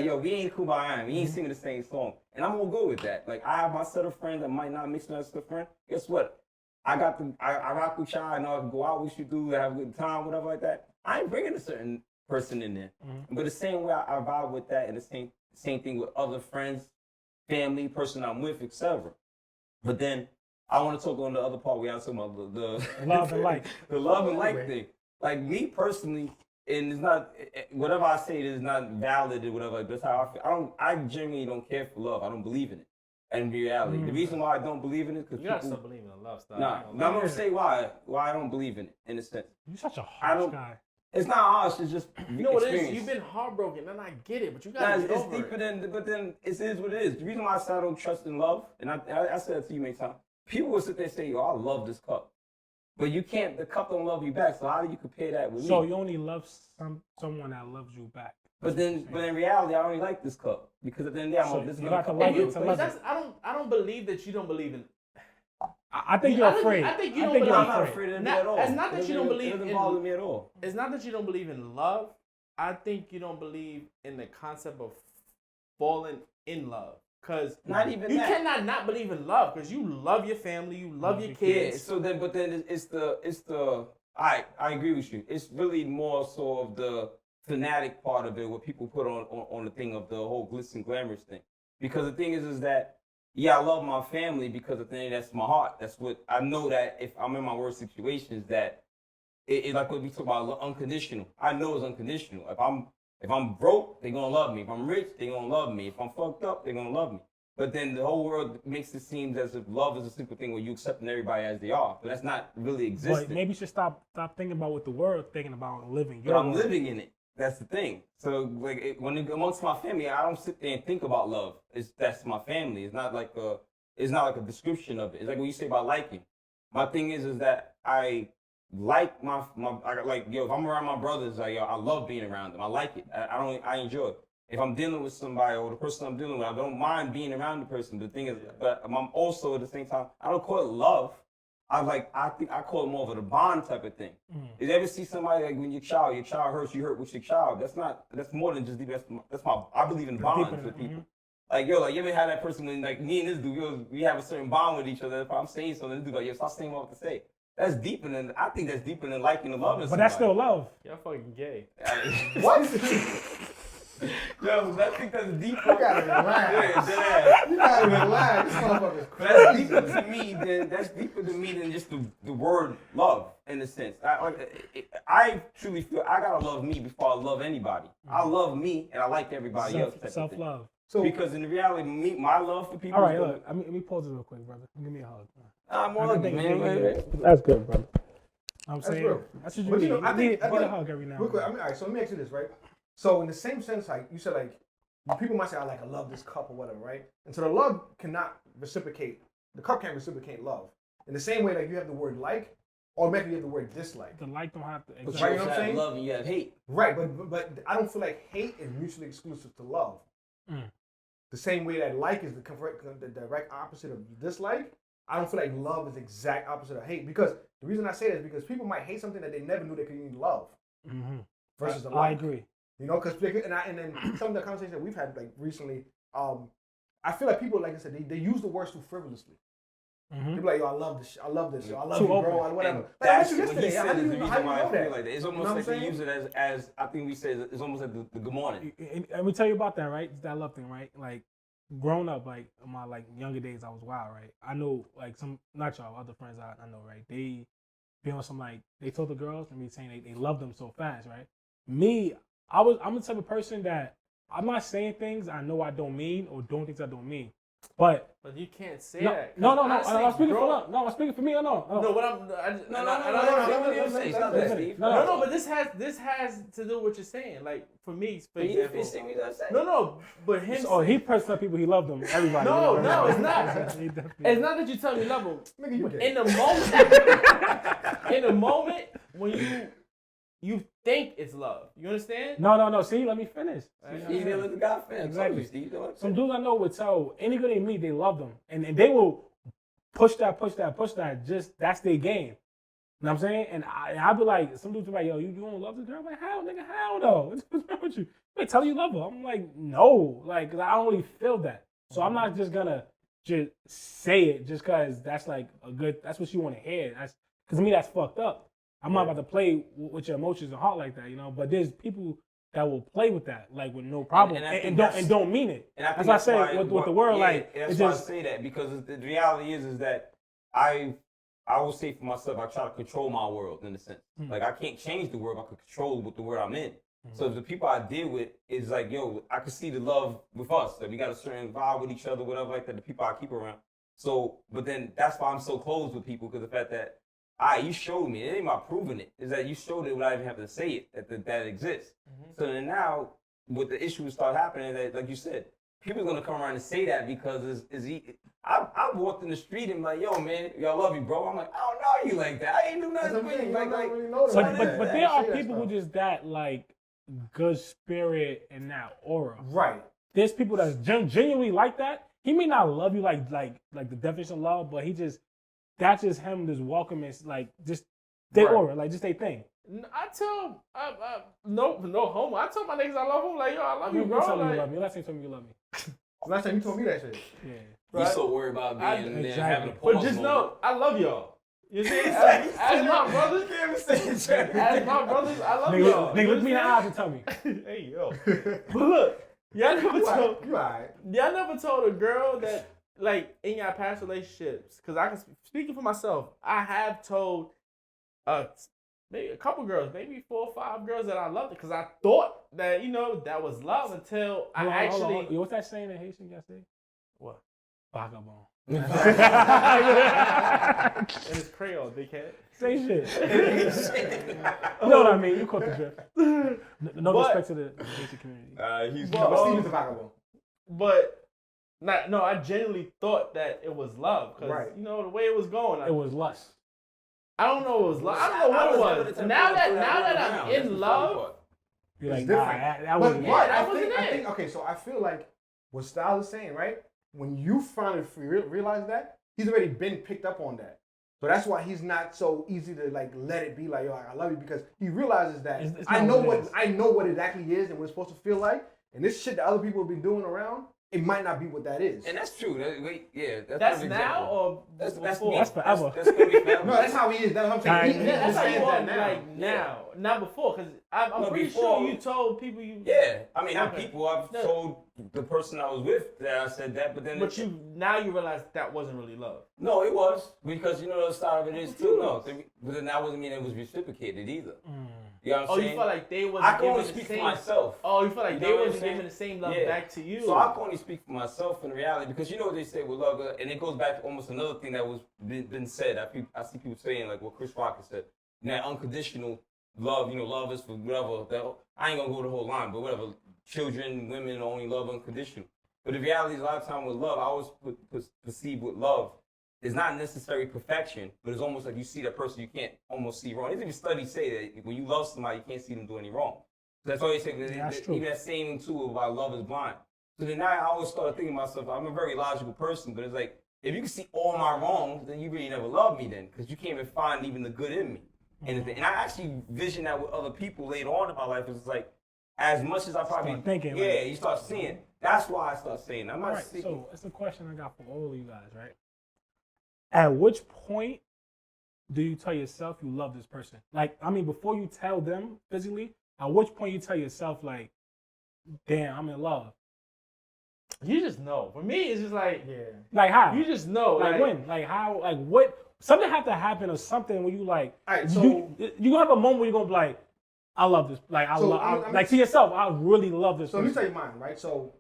Yo, we ain't kumbaya. We ain't singing the same song, and I'm gonna go with that. Like I have my set of friends that might not mix with another friend. Guess what? I rock with y'all and I'll go out with you, do have a good time, whatever like that. I ain't bringing a certain person in there. Mm-hmm. But the same way I vibe with that and the same thing with other friends, family, person I'm with, etc. But then I want to talk on the other part where I was talking about the Love and like. the love and like thing. Like me personally, and it's not whatever I say is not valid or whatever. That's how I feel. I genuinely don't care for love. I don't believe in it. And in reality, the reason why I don't believe in it because you gotta stop believing in love stuff. Nah, I'm gonna say why I don't believe in it in a sense. You're such a harsh guy. It's not harsh. It's just you know what it is. You've been heartbroken, and I get it, but you gotta get over deeper it. than. But then it is what it is. The reason why I say I don't trust in love, and I said that to you many times. People will sit there and say, "Yo, I love this cup," but you can't. The cup don't love you back. So how do you compare that with me? So you only love someone that loves you back. But in reality, I only like this cup because at the end of the day, this is like I don't believe that you don't believe in. I think you're afraid. I think you don't believe. I'm believe. not afraid of it at all. It's not that you don't believe It doesn't in. bother me at all. It's not that you don't believe in love. I think you don't believe in the concept of falling in love. Cause not even you that. cannot not believe in love because you love your family, you love your kids. Yeah, so then, but then it's the. I agree with you. It's really more so of the fanatic part of it, what people put on the thing of the whole glitz and glamorous thing. Because the thing is that, yeah, I love my family because the thing that's my heart. That's what I know that if I'm in my worst situations that it like what we talk about unconditional. I know it's unconditional. If I'm broke, they're gonna love me. If I'm rich, they're gonna love me. If I'm fucked up, they're gonna love me. But then the whole world makes it seem as if love is a simple thing where you accepting everybody as they are. But that's not really existing. But maybe you should stop thinking about what the world thinking about living. But I'm living in it. That's the thing. So like amongst my family, I don't sit there and think about love. That's my family. It's not like a description of it. It's like what you say about liking. My thing is that I like if I'm around my brothers, like I love being around them. I like it. I enjoy it. If I'm dealing with somebody or the person I'm dealing with, I don't mind being around the person. The thing is, but I'm also at the same time, I don't call it love. I think I call it more of a bond type of thing. Did you ever see somebody like when your child hurts, you hurt with your child? That's more than just I believe in bonds with people. Like you ever had that person when like me and this dude, we have a certain bond with each other. If I'm saying something, this dude like, stop saying what I have to say. That's deeper than I think that's deeper than liking and loving. But that's still love. You're fucking gay. What? Yo, I think that's deeper. You gotta relax. Yeah, You gotta relax. This motherfucker's But that's crazy. deeper to me than just the word love in a sense. I truly feel I gotta love me before I love anybody. I love me and I like everybody else. Self love. So because in reality, my love for people. All right, look. Let me pause it real quick, brother. Give me a hug. I'm all man. That's good, brother. I'm saying real. that's what you need. I think need a hug every now and then. all right, so let me ask you this, right? So in the same sense, like you said, like people might say, I love this cup or whatever, right? And so the love cannot reciprocate. The cup can't reciprocate love. In the same way that you have the word like, automatically you have the word dislike. The like don't have to. But Exactly. you also have love and you have hate. Right, but I don't feel like hate is mutually exclusive to love. The same way that like is the direct opposite of dislike, I don't feel like love is the exact opposite of hate. Because the reason I say that is because people might hate something that they never knew they could even love. Versus the like. I agree. You know, because and then some of the conversations that we've had like recently, I feel like people, like I said, they use the words too frivolously. They're like, yo, I love this, I love this, yo, I love you, bro, or whatever. And Like, I met that's you what he yesterday. said How do is you the know reason why I that? feel like that. It's almost like they use it as I think we say it's almost like the good morning. And let me tell you about that, right? It's that love thing, right? Like growing up, like in my younger days, I was wild, right? I know like some not y'all, other friends I know, right? They be on some they told the girls and me saying they love them so fast, right? Me, I'm the type of person that I'm not saying things I know I don't mean or doing things I don't mean. But you can't say that. No. I'm speaking for love. No, I'm speaking for me or no. No, what I'm no. But this has to do with what you're saying. Like for me, for example. No, but him. So he pressed up people. He loved them. Everybody. No, it's not. It's not that you tell me you love them. In the moment when you think it's love. You understand? No. See, let me finish. Let the guy finish. Exactly. Some dudes I know would tell any girl they meet they love them, and they will push that. Just that's their game. You know what I'm saying? And I'll be like, some dudes be like, yo, you don't love this girl? I'm like, how, nigga? How no? What's wrong with you? They tell you love her. I'm like, no, like, 'cause I don't really feel that. So I'm not just gonna just say it just cause that's like that's what you want to hear. That's cause to me that's fucked up. I'm not about to play with your emotions and heart like that, you know. But there's people that will play with that, like with no problem, and don't mean it. And that's why I say with the word, like that's why I say that because the reality is that I will say for myself, I try to control my world in a sense. Like I can't change the world, I can control what the world I'm in. So if the people I deal with is like, yo, I can see the love with us. Like we got a certain vibe with each other, whatever like that, the people I keep around. So, but then that's why I'm so close with people, because the fact that, you showed me, it ain't about proving it, is that you showed it without even having to say it, that it exists. So then now, with the issues start happening, that, like you said, people are going to come around and say that because I've walked in the street and like, yo, man, y'all love you, bro. I'm like, I don't know you like that. I ain't do nothing with you. But there are people who just that, like, good spirit and that aura. Right. There's people that's genuinely like that. He may not love you like the definition of love, but that's just him just welcoming, like, just their aura, like, just their thing. I tell no homo. I tell my niggas I love them. Like, yo, I love you, bro. Tell me you love me. Last time you told me you love me. Last time you told me that shit. Yeah. Right? You so worried about being there having a pause. But just know, I love y'all. You see, as my brothers, as my brothers, I love y'all. Nigga, look me in the eyes and tell me. Hey, yo. But look, y'all never told a girl that, like, in your past relationships, because I can, speaking for myself, I have told maybe a couple girls, maybe 4 or 5 girls that I loved it, because I thought that, you know, that was love until I actually. What's that saying in Haitian you say? What? Vagabond. And it's Creole, dickhead. Same shit. You know what I mean? You caught the drift. No respect to the Haitian community. Steven's a vagabond. But I genuinely thought that it was love, because you know the way it was going. It was lust. I don't know. It was love. I don't know what it was. Now that I'm in love, you're like, different. That wasn't it. I think, okay, so I feel like what Styles is saying, right? When you finally realize that, he's already been picked up on that. So that's why he's not so easy to like let it be like, yo, I love you, because he realizes that it's I know what it actually is and what it's supposed to feel like. And this shit that other people have been doing around, it might not be what that is. And that's true. That's now or that's forever. That's gonna be forever. No, that's how he is. That's what I'm saying. That's how you are like now, not before. Because I'm pretty sure you told people you. Yeah, I mean, not people. I've told the person I was with that I said that, but then. But now you realize that wasn't really love. No, it was, because you know the other side of it is too. No, but then that wasn't mean it was reciprocated either. You know what I'm saying? You felt like they wasn't. I can only speak for myself. Oh, you felt like they wasn't giving the same love back to you. So I can only speak for myself in reality, because you know what they say with love, and it goes back to almost another thing that was been said. I see people saying like what Chris Rock has said. That unconditional love, you know, love is for whatever. I ain't gonna go the whole line, but whatever. Children, women only love unconditional. But the reality is, a lot of time with love, I always perceive with love is not necessarily perfection, but it's almost like you see that person, you can't almost see wrong. Even studies say that when you love somebody, you can't see them do any wrong. So that's why they say even that saying too about love is blind. So then now I always start thinking to myself, I'm a very logical person, but it's like, if you can see all my wrongs, then you really never love me then, because you can't even find even the good in me. And I actually vision that with other people later on in my life. It's like, as much as I probably thinking, you start seeing. That's why I start saying. I'm not seeing. So it's a question I got for all of you guys, right? At which point do you tell yourself you love this person? Like, I mean, before you tell them physically, at which point you tell yourself like, damn, I'm in love? You just know. For me, it's just like, like how? You just know. Like when? Like how? Like what? Something have to happen or something where you like, all right, so you gonna have a moment where you're gonna be like, I love this. Like like to yourself, I really love this. So let me tell you mine, right? So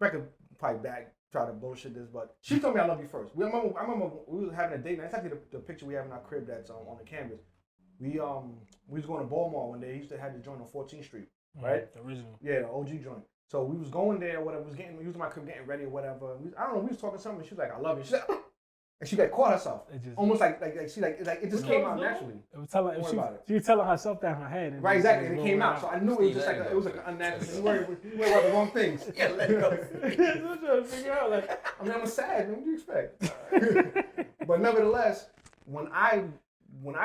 Becca probably try to bullshit this, but she told me I love you first. I remember we was having a date. That's actually the picture we have in our crib that's on the canvas. We was going to Baltimore one day. He used to have the joint on 14th Street, right? The original. Yeah, the OG joint. So we was going there, whatever. We was in my crib getting ready or whatever. I don't know. We was talking something. She was like, "I love you." She's like, and she caught herself. Almost like she it just came out naturally. She was telling herself that in her head. Right, exactly. And it came out. So I knew it was just like it was like an unnatural. You worry about the wrong things. Yeah, let it go. I'm trying to figure out. Like, I mean, I'm sad. What do you expect? But nevertheless, when I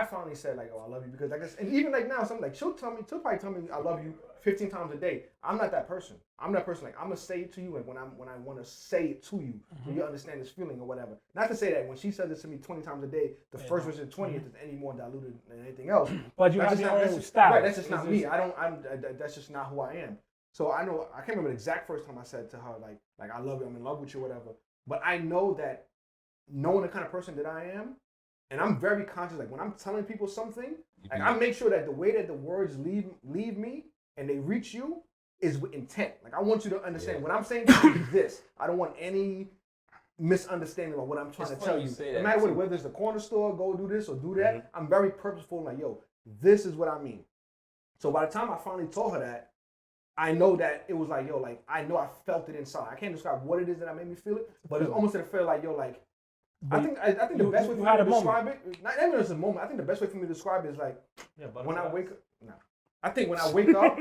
finally said like, "Oh, I love you," because I guess, and even like now, something like she'll probably tell me I love you 15 times a day. I'm not that person. I'm that person. Like, I'm gonna say it to you, and when I want to say it to you, so you understand this feeling or whatever. Not to say that when she says this to me 20 times a day, the first versus 20th is any more diluted than anything else. But you have your own style. Right, that's just not me. That's just not who I am. So I know I can't remember the exact first time I said to her like I love you, I'm in love with you, whatever. But I know that knowing the kind of person that I am, and I'm very conscious. Like when I'm telling people something, like I make sure that the way that the words leave me and they reach you is with intent. Like I want you to understand what I'm saying is this. I don't want any misunderstanding of what I'm trying to tell you. No matter whether it's the corner store, go do this or do that. I'm very purposeful. Like, yo, this is what I mean. So by the time I finally told her that, I know that it was like, yo, like I know I felt it inside. I can't describe what it is that made me feel it, but it's almost to the feel like, yo, like I think the best way for me to describe it, not even as a moment. I think the best way for me to describe it is like when I wake up. No, I think when I wake up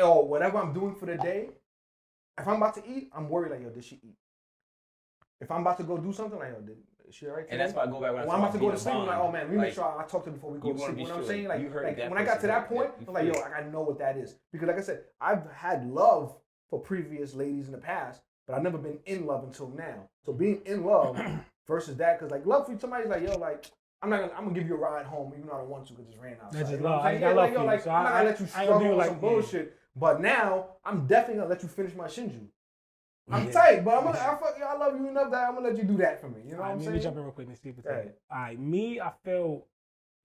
or whatever I'm doing for the day, if I'm about to eat, I'm worried like, yo, did she eat? If I'm about to go do something, like, yo, did she all right today? And that's why I go back when I'm about to go to sleep. I'm like, oh man, let me make sure I talk to her before we go to sleep. You know what I'm saying? Like when I got to that point, I'm like, yo, I know what that is. Because like I said, I've had love for previous ladies in the past, but I've never been in love until now. So being in love versus that, because like love for somebody's like, yo, like I'm gonna give you a ride home even though I don't want to because it's raining outside. That's just love. I got love for you. Like, So I'm not gonna let you struggle with some bullshit. Yeah. But now I'm definitely gonna let you finish my Shinju. I'm tight, but I love you enough that I'm gonna let you do that for me. You know what I'm saying? Let me jump in real quick and see if it's all right. Me, I feel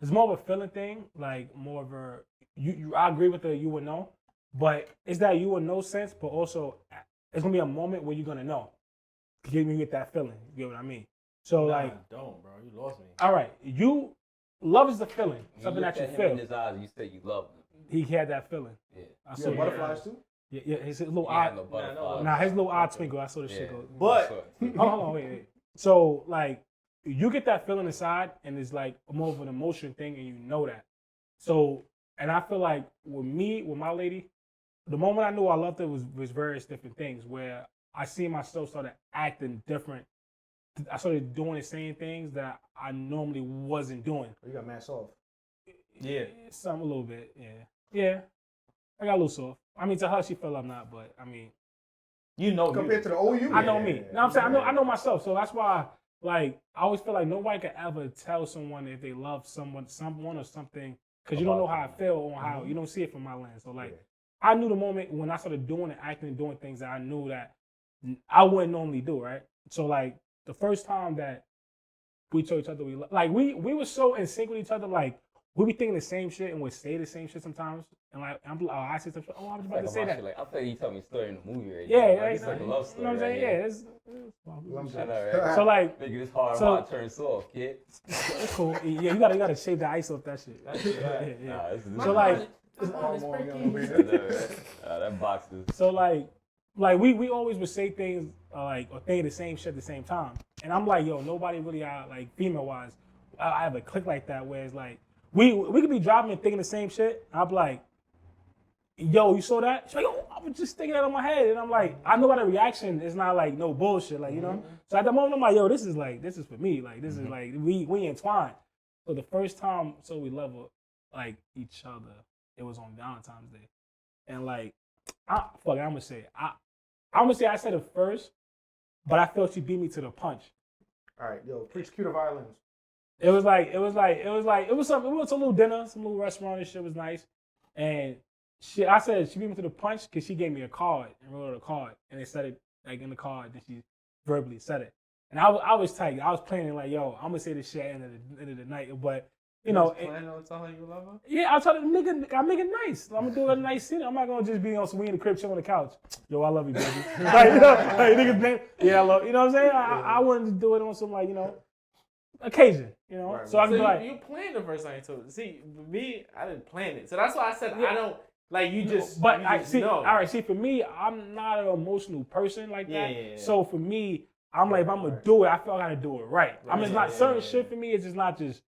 it's more of a feeling thing, like more of a you. I agree with the you would know, but it's that you would know sense, but also it's gonna be a moment where you're gonna know. You get that feeling. You get what I mean? So I don't, bro. You lost me. All right, love is the feeling, something that you feel. In his eyes, you said you love him. He had that feeling. Yeah. I saw butterflies too. Yeah, his little eye. His little eye twinkle. I saw the shit go. But hold on, wait. So like, you get that feeling inside, and it's like more of an emotion thing, and you know that. So, and I feel like with my lady, the moment I knew I loved her was various different things where I see myself started acting different. I started doing the same things that I normally wasn't doing. You got mad soft. Yeah. Some a little bit, yeah. I got a little soft. I mean, to her, she felt I'm not, but I mean, compared to the old you, I know me. You know what I'm saying? I know myself, so that's why, like, I always feel like nobody could ever tell someone if they love someone or something, because you don't know how I feel or how you don't see it from my lens. So like, I knew the moment when I started doing and acting and doing things that I knew that I wouldn't normally do, right? So like, the first time that we told each other we were so in sync with each other, like. We be thinking the same shit and would say the same shit sometimes. And like, I say something, I was about to say that. Like, I thought you told me a story in the movie right now. Yeah, it's like a love story. You know what I'm saying? Yeah, right? So like, make this hard turn soft, kid. It's cool. Yeah, you gotta shave the ice off that shit. Yeah. So like, that box is. So like we always would say things or think the same shit at the same time. And I'm like, yo, nobody really like female wise, I have a click like that where it's like. We could be driving and thinking the same shit. I'm like, yo, you saw that? She's like, yo, I was just thinking that on my head. And I'm like, I know by the reaction, it's not like no bullshit, like, you know? So at the moment, I'm like, yo, this is for me. Like, this is like, we entwined. So the first time, we love like each other, it was on Valentine's Day. And like, I'm gonna say I said it first, but I felt she beat me to the punch. All right, yo, preach cue to violins. It was a little dinner, some little restaurant and shit was nice. And I said she beat me to the punch because she gave me a card and wrote out a card. And they said it like in the card, then she verbally said it. And I was tight. I was planning like, yo, I'm gonna say this shit at the end of the night. But you know, planning on telling you love her? Yeah, I'll tell the I make it nice. I'm gonna do a nice scene. I'm not gonna just be on some we in the crib chilling on the couch. Yo, I love you, baby. Like, you know, like niggas name, yeah, I love you know what I'm saying? I wanted to do it on some like, you know, occasion, you know. Right, so I can be like, you planned the first time you told it. See, me, I didn't plan it. So that's why I said I don't like you just. But you I just see. know. All right, see, for me, I'm not an emotional person like that. Yeah. So for me, I'm like, if I'm gonna do it, I feel I gotta do it right. I mean, it's not certain shit for me. It's just not just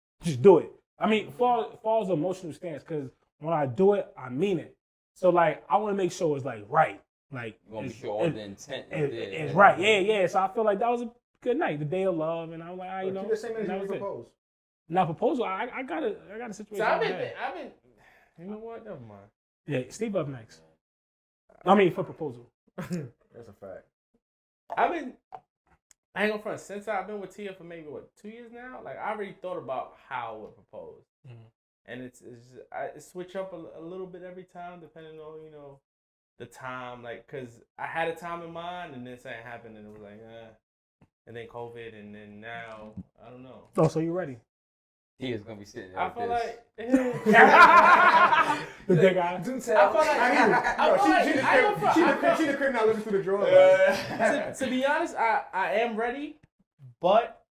do it. I mean, falls emotional stance because when I do it, I mean it. So like, I want to make sure it's like right. Like you want to be sure all the intent it's right. Yeah. So I feel like that was a good night, the day of love, and I'm like, you know, the same as you propose. Now proposal, I got a situation. So I've been. You know what? Never mind. Yeah, Steve up next. I mean, for proposal. That's a fact. I ain't gonna front. Since I've been with Tia for maybe 2 years now, like I already thought about how I would propose, and I switch up a little bit every time depending on the time, like because I had a time in mind and this ain't happened and it was like and then COVID, and then now I don't know. Oh, so you ready? He is gonna be sitting there. I feel like the big guy. I feel like She the crib now looking through the drawer. to be honest, I am ready, but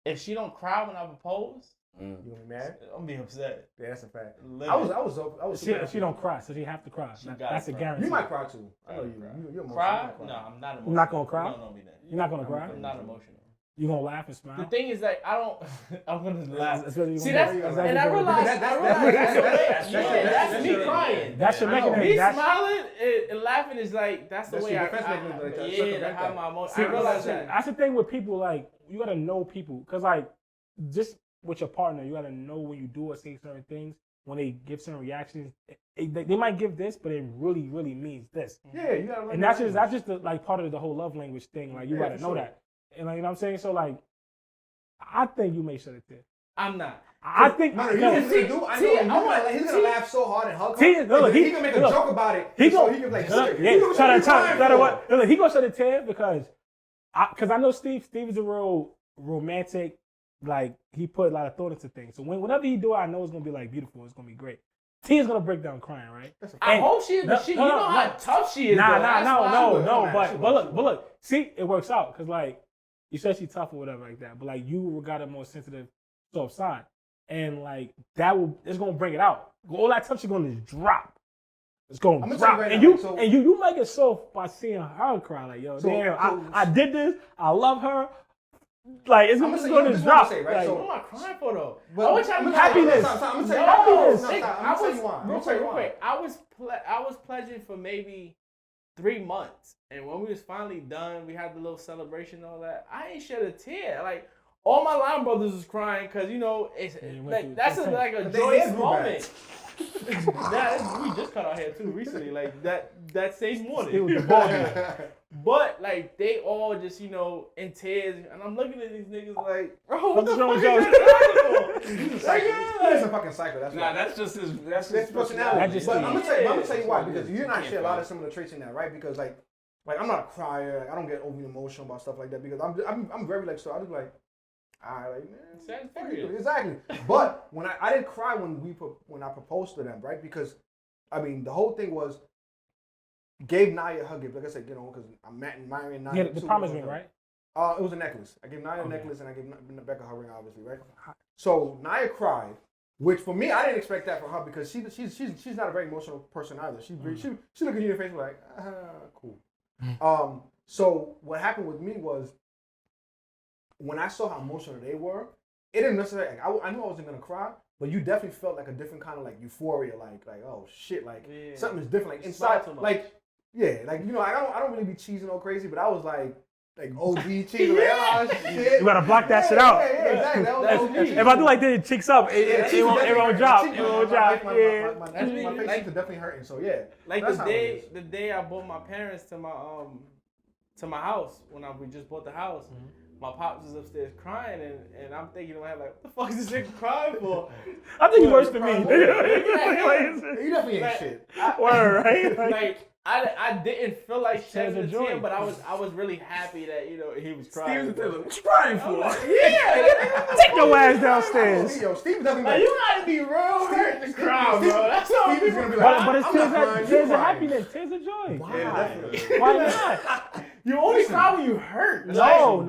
if she don't cry when I propose, You gonna be mad? I'm gonna be upset. Yeah, that's a fact. Literally. I was. She don't cry, so she have to cry. That's a guarantee. You might cry too. I know you. You're emotional. Cry? You might No, I'm not emotional. You're not gonna cry? You don't know me then. You're not gonna cry? I'm not emotional. You gonna laugh and smile? The thing is that I don't. I'm gonna laugh. That's what you See, gonna that's do. and I realize that's me crying. That's your mechanism. Me That's- smiling and laughing is like that's the That's way your I defense mechanism, like, to yeah, to circumvent have that. my emotions. See, I realize that. That's the thing with people. Like, you gotta know people, cause like, just with your partner, you gotta know when you do or say certain things. When they give certain reactions, they might give this, but it really, really means this. Yeah, you gotta. And that's just the, like part of the whole love language thing. Like, you Yeah, gotta for know sure. that. And like, you know what I'm saying? So like, I think you may shed a tear. I'm not. I think No, you know what he's gonna do? I know. He's gonna laugh so hard and hug her. He's gonna make a joke about it. He so gonna, he can like. yeah, he gonna shed a tear because I know Steve is a real romantic. Like, he put a lot of thought into things. So whenever he do it, I know it's gonna be like beautiful. It's gonna be great. T is gonna break down crying, right? I hope she is, but you know how tough she is. But look. See, it works out because like you said she's tough or whatever like that, but like you got a more sensitive, soft side, and like it's gonna bring it out. All that tough shit gonna just drop. It's gonna drop, and you might get soft by seeing her cry. Like, yo, damn, I did this. I love her. Like, it's gonna drop. Right? Like, what am I crying for though? But I want y'all to be happiness. I'm gonna tell you why. I was pledging for maybe 3 months, and when we was finally done, we had the little celebration and all that. I ain't shed a tear. Like, all my line brothers was crying because it's like that's like a joyous moment. We just cut our hair too recently, like that same morning. But like they all just in tears, and I'm looking at these niggas like, bro, what the fuck is that? He's a fucking psycho. That's Nah, that's just his. That's his personality. Just But Steve. I'm gonna tell you why, because you and I share a lot of similar traits in that, right? Because like I'm not a crier. Like, I don't get overly emotional about stuff like that because I'm very like, so I just like, man, exactly. But when I didn't cry when I proposed to them, right? Because I mean the whole thing was gave Naya her gift. Like I said, because I'm marrying Naya. Yeah, the promise ring, right? It was a necklace. I gave Naya a necklace and I gave Rebecca her ring, obviously, right? So Naya cried, which for me I didn't expect that for her because she's not a very emotional person either. She looked at you in the face like, cool. So what happened with me was when I saw how emotional they were, it didn't necessarily. Like, I knew I wasn't gonna cry, but you definitely felt like a different kind of like euphoria, like oh shit, like something is different, like inside, like like I don't really be cheesing all crazy, but I was like OG cheesing, like oh shit. You gotta block that shit out. Yeah, exactly. That was OG. If I do like this, it chicks up. It won't drop. It won't drop. My face is definitely hurting. So yeah, like the day I brought my parents to my house when we just bought the house. My pops was upstairs crying, and I'm thinking in my head like, what the fuck is this nigga crying for? I think he's worse than me. You definitely ain't shit. Word, right? Like I didn't feel like shedding a tear, but I was really happy that he was crying. What you crying for? Take your ass downstairs. Yo, Steve definitely. Like, you gotta be real hurt to cry, bro. That's all Steve is gonna be like, But it's tears of happiness, tears of joy. Why not? You only cry when you hurt. No,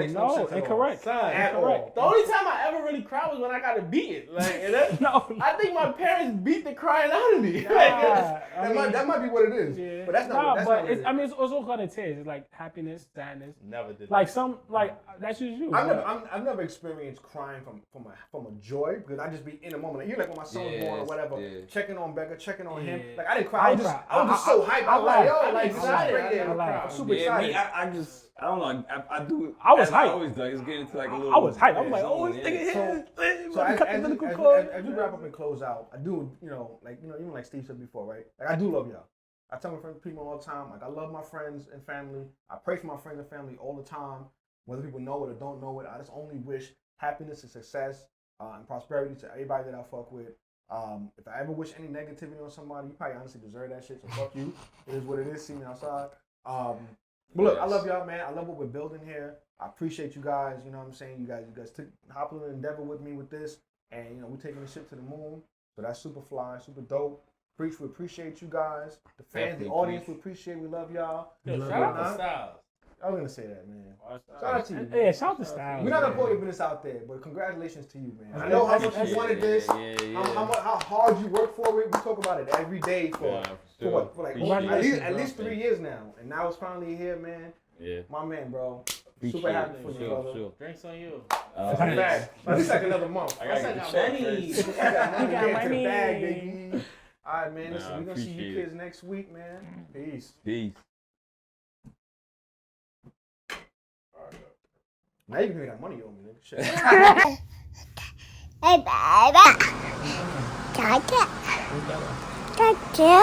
Incorrect. incorrect. The only time I ever really cried was when I got a beating. Like, No. I think my parents beat the crying out of me. That might be what it is. Yeah. But that's not what it is. I mean, it's all kind of tears. It's like happiness, sadness. Never did. Like that's just you. I've never experienced crying from a joy because I just be in a moment. Like, you're like when my son was born or whatever, checking on Becca, checking on him. Like I didn't cry. I was just so hyped. I was like, yo, like excited. I'm super excited. I don't know. I do. I was hyped. I always do. It's getting into like a little. I was hyped. I'm like, oh, this nigga here. So as we wrap up and close out, I do, even like Steve said before, right? Like I do love y'all. I tell my friends, people all the time, like I love my friends and family. I pray for my friends and family all the time, whether people know it or don't know it. I just only wish happiness and success and prosperity to everybody that I fuck with. If I ever wish any negativity on somebody, you probably honestly deserve that shit. So fuck you. It is what it is. See me outside. But look, I love y'all, man. I love what we're building here. I appreciate you guys. You know what I'm saying? You guys hopped on an endeavor with me with this, and we're taking this shit to the moon. So that's super fly, super dope. Preach, we appreciate you guys. The fans, the audience, we appreciate. We love y'all. Yo, shout out to Styles. I was gonna say that, man. Shout out to you. Yeah, shout out to Styles. We're not gonna put your business out there, but congratulations to you, man. I know how much you wanted this. How hard you work for it. We talk about it every day for at least 3 years now, and now it's finally here, man. Yeah. My man, bro. Super happy for you, brother. Sure. Drinks on you. That's a fact. It's like another month. I gotta get the check I got money. got Get to money. the bag, baby. All right, man. Nah, Listen, we're gonna see you appreciate kids next week, man. Peace. Peace. Now you can make that money on me, nigga. Shit. Hey, baby. Gotcha. Gotcha.